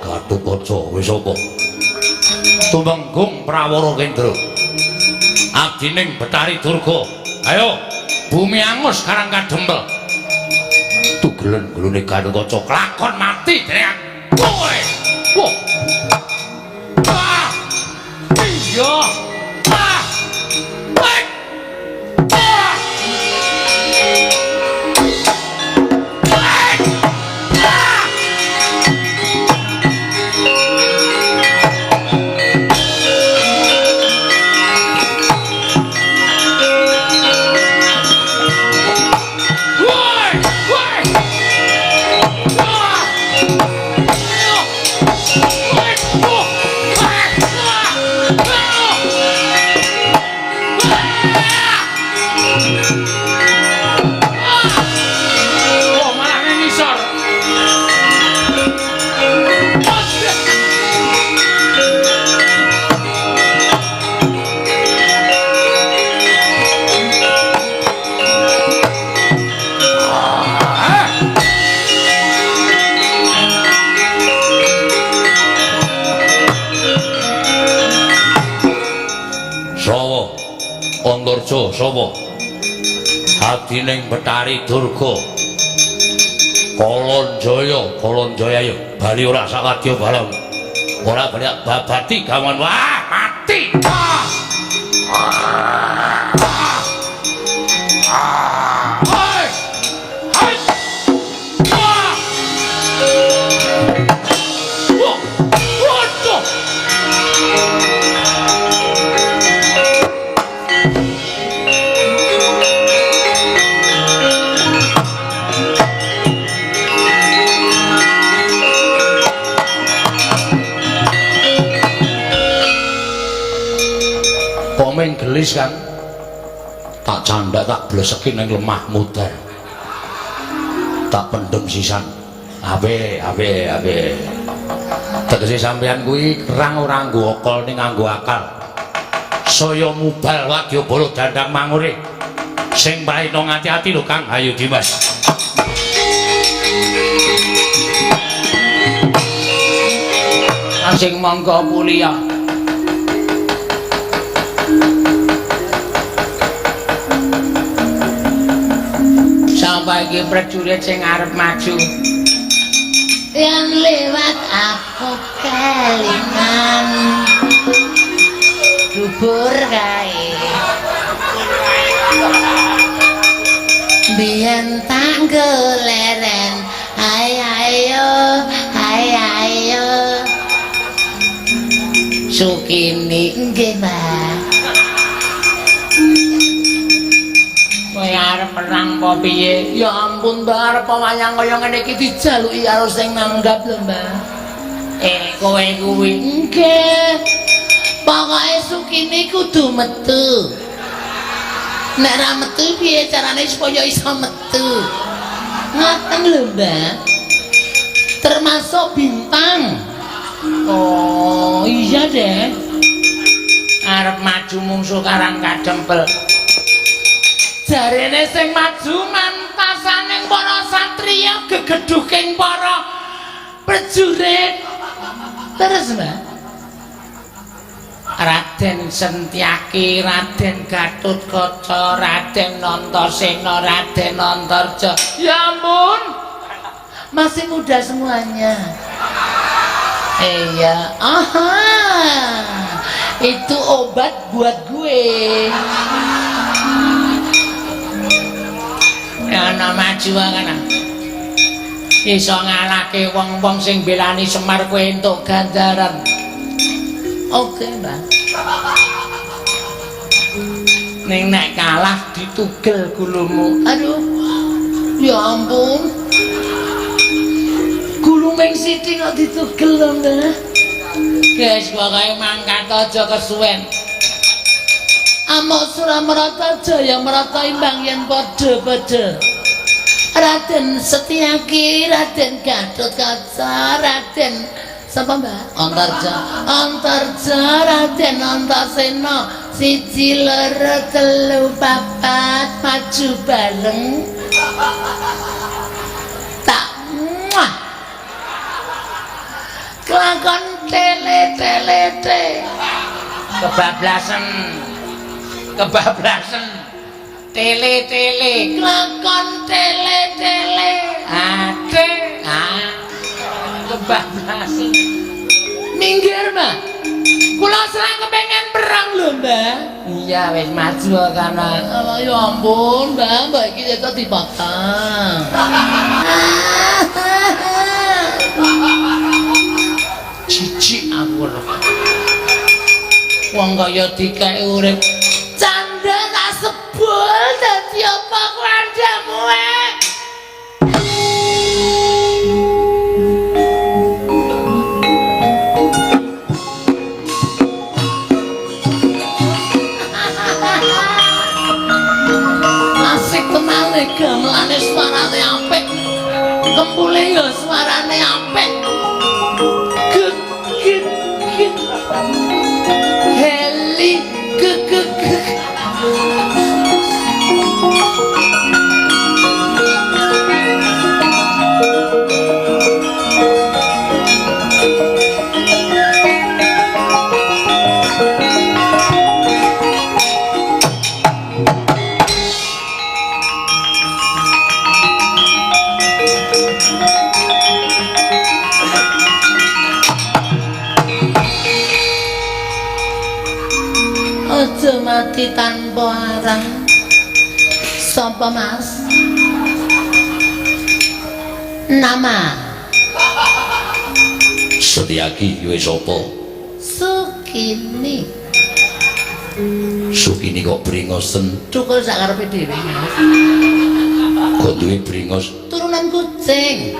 Gatotkaca wis apa? Tumenggung Prawara Kendra. Abdining Betari Durga. Ayo, bumi angus karang kadempel. Tugelen-gelune Gatotkaca klakon mati dening kowe. Wah. Ah! Iya. Ah! Wek. Ah! Antarja sapa? Hadining Betari Durga. Kolonjaya yo bali ora sawadya bareng. Ora bali babati gawan wah mati. Komeng gelis kan tak candak tak bleseki ning lemah mudar tak pendem sisan abe tegese sampean kuwi kerang ora nggo okol ning nganggo akal saya mubal wadyabala dandang mangure sing paino ngati-ati lho Kang Ayo Dimas sing mangga kuliah sampai iki prajurit sing arep maju yang lewat aku kelingan dubur kae biyen tak goleren ayo Sukini nggih Mbak kowe arep perang apa piye? Ya ampun, Mbak, arep wayang kaya ngene iki dijaluki karo sing nanggap lho, Mbak. Kowe kuwi nggih. Pokoke Sukini kudu metu. Nek ra metu piye carane supaya iso metu? Ngoten lho, Mbak. Termasuk bintang. Oh, iya deh. Arep maju mungsuh karang kadempel. Jarene sing maju mantasaning para satriya gegeduking para prajurit. Terus Mbak Raden Sentyaki, Raden Gatotkaca, Raden Antasena, Raden Antarja. Ya ampun. Masih muda semuanya. Iya. Aha. Itu obat buat gue. Ana maju ana. Iso ngalahke wong-wong sing belani Semar kowe entuk ganjaran. Oke, Mbak. Ning nek kalah ditugel gulumu. Aduh. Ya ampun. Guluming sithik kok ditugel lho, Mbak. Guys, pokoke mangkat aja kesuwen. Amok Suramarata Jaya merata imbang yen padha-padha. Raden Setyaki, Raden Gatotkaca, Raden sapa Mbak? Antarja, Raden Antasena, 1 2 3 4 maju bareng. Tak muah. Kelakon tele. Kebablasan tele kelakon tele ate kebablasan minggir Mbak kula serang kepengen perang lho Mbak iya wis maju kana ya ampun Mbak iki kok dipotong cici aku wong kaya dikek urip canda tak sebul dadi apa klandamu asik tenane gamelane suarane apik kempule ya suarane apik heli mati tanpa arang. Sapa Mas? Nama Setyaki wis apa? Sukini. Sukini kok bringosen? Cukul sakarepe dhewe. Kok duwe bringos? Turunan kucing.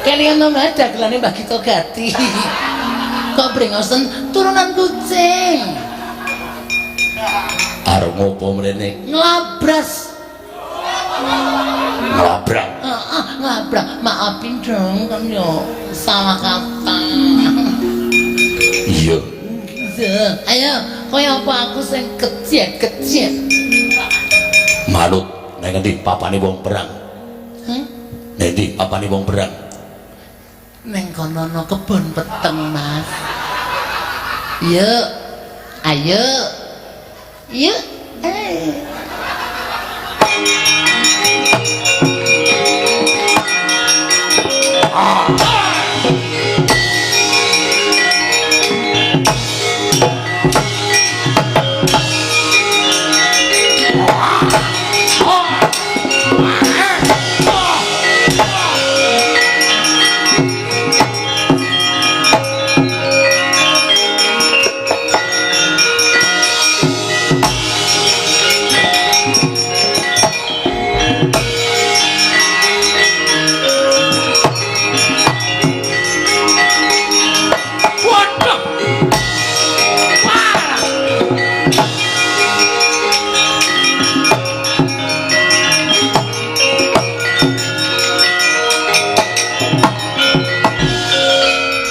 Kalian nomor dagelane Mbah Gito Gati. Kok bringosen turunan kucing. Arep ngopo mrene? Nglabras. Ngelabrak. Nglabrak. Maafin dong kan yo salah kata. Iya. Ayo, kaya apa aku sing kecil-kecil. Manut nek ngendi papane wong perang? Nek ndi papane wong perang? Neng kono no kebon peteng, Mas. Yuk. Ayo. Yuk.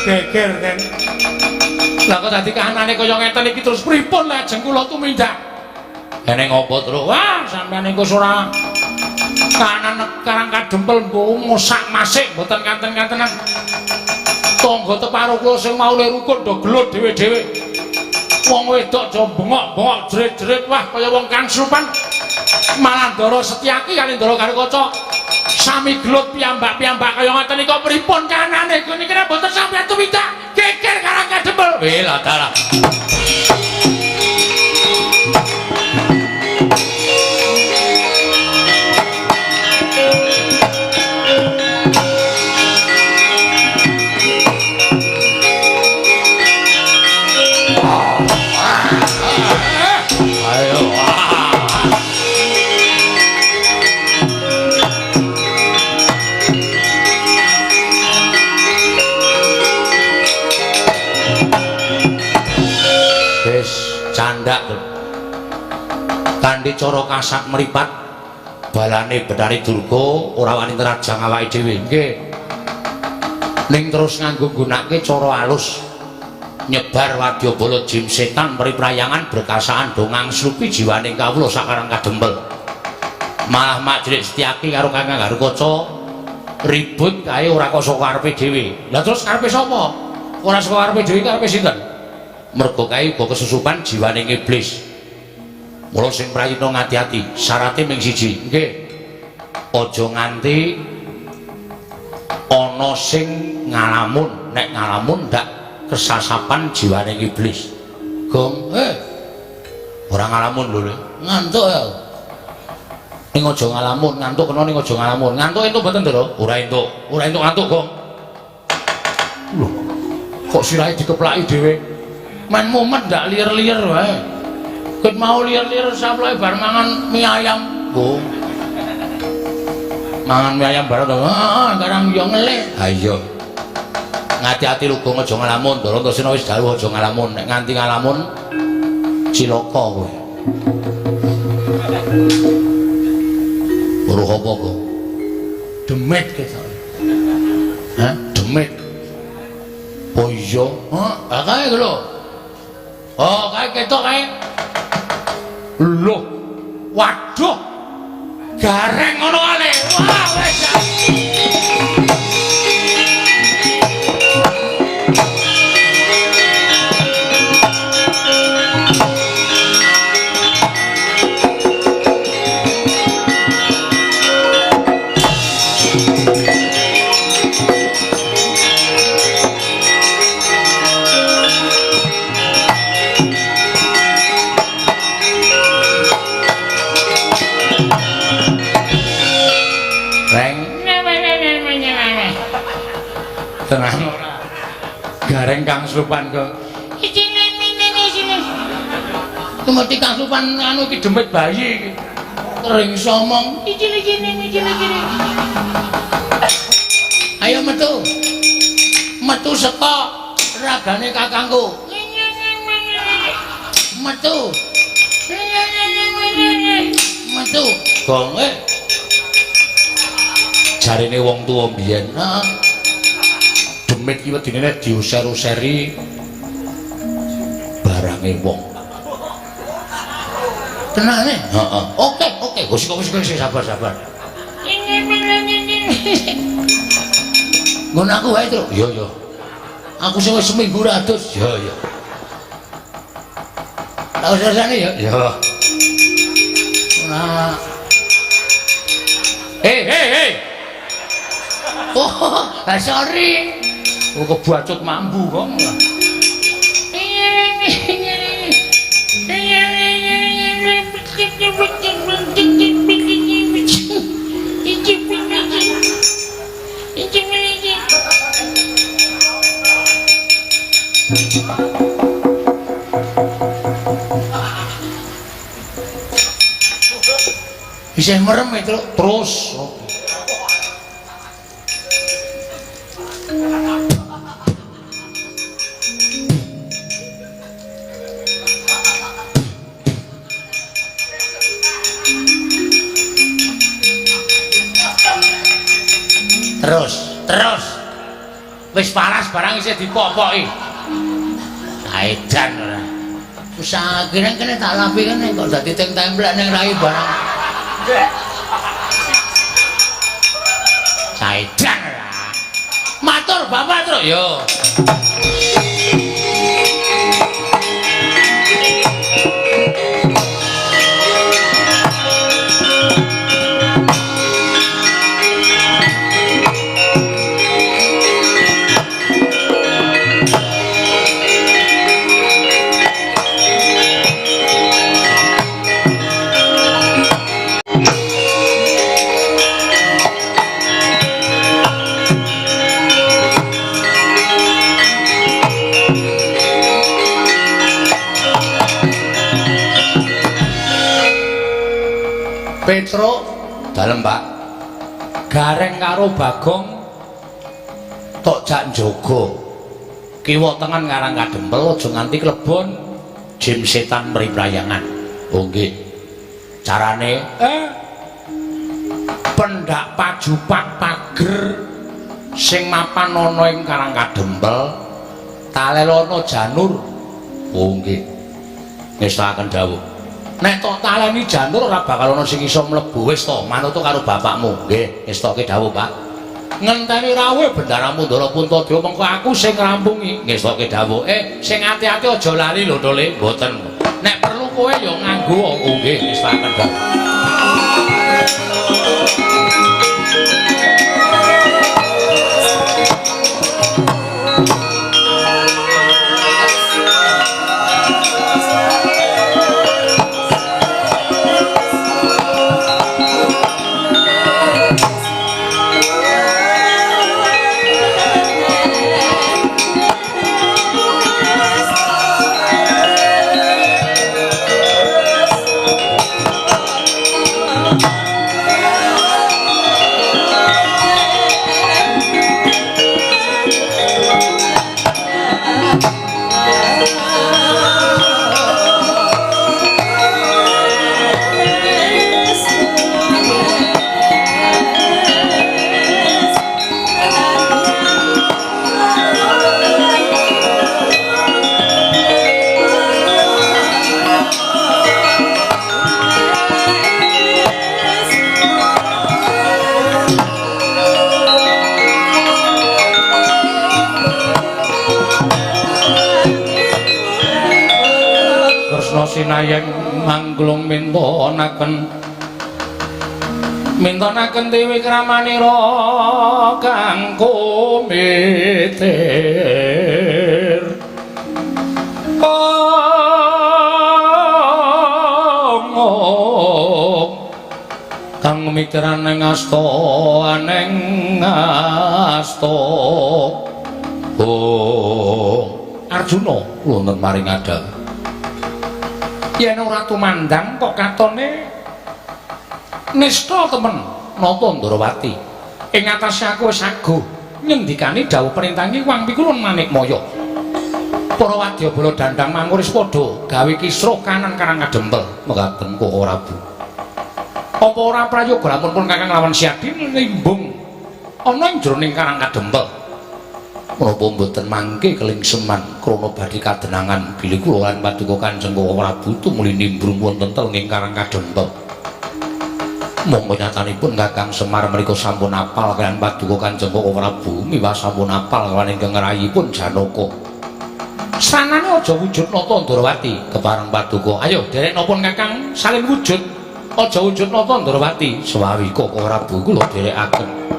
Geger kan. Lah kok dadi kahanane kaya ngeten iki terus pripun lajeng kula tumindak? Kene ngopo terus? Wah, sampeyan iku ora kanan karang kadempel mosak masik mboten kanten-kantenan. Tangga teparo kula sing maune rukun do gelut dhewe-dhewe. Wong wedok do bengok-bengok jerit-jerit wah kaya wong kang supan. Malah Ndara Setyaki kali Ndara Garukaca sami gelut piyambak-piyambak kaya ngoten iki pripun kanane kene kira mboten sampeyan tumindak geger karang kadempel. Weh lah dalah. Candak kanthi cara kasak mripat balane Betari Durga ora wani nerajang awake dhewe nggih ning terus nganggo gunake cara alus nyebar wadyabala jim setan mriprayangan berkasaan dongang srupi jiwaning kawula sakarang kadempel malah Majrik Setyaki karo Kakang Garukaca ribut kae ora kok saka karepe dhewe lha terus karepe sapa ora saka karepe dhewe karepe sinten mergo kae uga kesusupan jiwaning iblis. Mula sing prayitna ngati-ati, syaraté mung siji, nggih. Aja nganti ana sing ngalamun, nek ngalamun ndak kesasapan jiwaning iblis. Gong, ora ngalamun lho. Ngantuk ya. Ning aja ngalamun, ngantuk kena ning aja ngalamun. Ngantuk entuk mboten to, Ora entuk. Ora entuk ngantuk, Gong. Lho, kok sirahe dikeplaki dhewe? Men mumet ndak liar-liar wae. Ket mau liar-liar saplai bar mangan mie ayam. Gong. Mangan mie ayam bareng to. Heeh, karang yo ngelih. Ha iya. Ngati-ati lho Gong aja ngalamun. Ndara Antasena wis dawuh aja ngalamun. Nek nganti ngalamun cilaka kowe. Weruh apa, Gong? Demit ketok. Hah? Demit. Oh iya. Hah, kae lho. Oh, kae ketok kae. Lho. Waduh. Gareng ngono ae. Wah, wis. Supan kok. Tumeti Kang Supan anu iki demit bayi iki. Kering somong. Iki. Ayo metu. Metu saka ragane kakangku. Metu. Metu. Gong jarene wong tuwa mbiyen. Heeh. Demit iki wedine diuser-useri barange wong. Tenane? Heeh. Oke. Wis sabar. Ngono aku wae, Tru. Iya. Aku sing wis seminggu ra adus. Iya. Tak usah-usahane ya. Iya. Nah. Hei. Oh, sorry. Oh, kebacut mambu kok. Bisa merem itu terus. Terus. Wis paras barang isih dipopoki. Edan ora. Wis akhire kene tak lapi kene kok dadi templek ning rai barang. Edan ora. Matur Bapak Truk yo. Petro dalem Pak gareng karo Bagong tok jak njaga kiwa tengen ngarang kadempel aja nganti klebon jim setan mriprayangan. Oh nggih carane pendak pajupak pager sing mapan ana ing karang kadempel talelono janur. Oh nggih ngestakaken dawuh. Nek tok taleni janur ora bakal ana sing iso mlebu. Wis to, manut karo bapakmu. Nggih, ngestoke dawuh, Pak. Ngenteni rawuh bendara Mundara Puntadya mengko aku sing ngrampungi. Ngestoke dawuh. Sing ati-ati aja lali lho, Tole. Mboten. Nek perlu kowe ya nganggo. Oh nggih, ngestakaken dawuh. Sinayeng mangklung mintonaken dewi kramanira kang kumitir kang mitiran ing asta Arjuna wonten maring adal. Yen ora tumandang kok katone nista temen napa Ndrawati. Ing atase aku wis ago nyendikani dawuh perintangi Wang Pikulun Manikmaya. Para wadyabala dandang mangkur wis padha gawe kisruh kanan karang kadempel mekaten Koko Prabu. Apa ora prayoga lamun pun Kakang lawan Siadin nimbung ana ing jroning karang kadempel. Menapa mboten mangke kelingseman krana badhe kadenangan bilih kula lan paduka Kanjeng Koko Prabu tumuli nimbrung wonten telenging karang kadempel. Monggo nyatanipun Kakang Semar menika sampun apal kaliyan paduka Kanjeng Koko Prabu miwah sampun apal kaliyan ingkang ngrayipun Janaka. Sanane aja wujud nata Ndrawati kepareng paduka. Ayo derek napa Kakang salin wujud. Aja wujud nata Ndrawati sawawi Koko Prabu kula derekaken.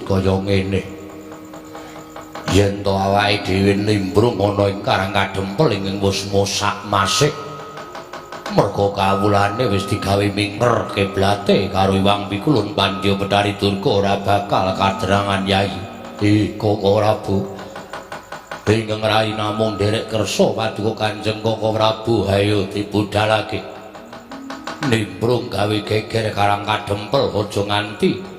Kaya ngene. Yen to awake dhewe nimbrung ana ing karang kadempel ing wis mosak masik. Merga kawulane wis digawe mingker kiblate karo Wang Pikulun Pandya Betari Durga ora bakal kadrangan Yai. Koko Prabu. Ingkang rai namung derek kersa paduka Kanjeng Koko Prabu hayo dibudhalake. Nimbrung gawe geger karang kadempel aja nganti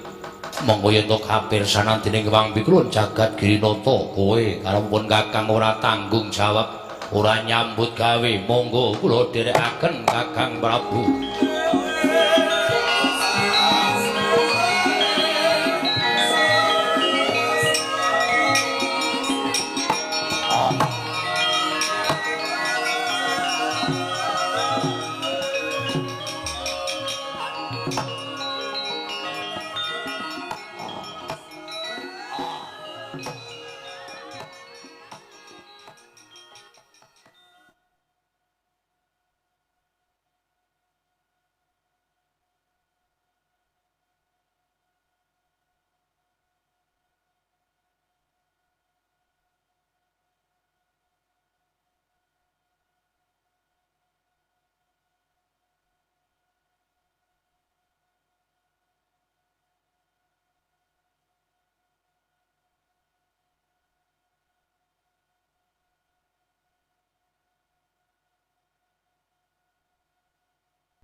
monggo yen to kapirsanan dening Wang Pikulun jagat Girinata kowe karepipun Kakang ora tanggung jawab ora nyambut gawe monggo kula dherekaken Kakang Prabu.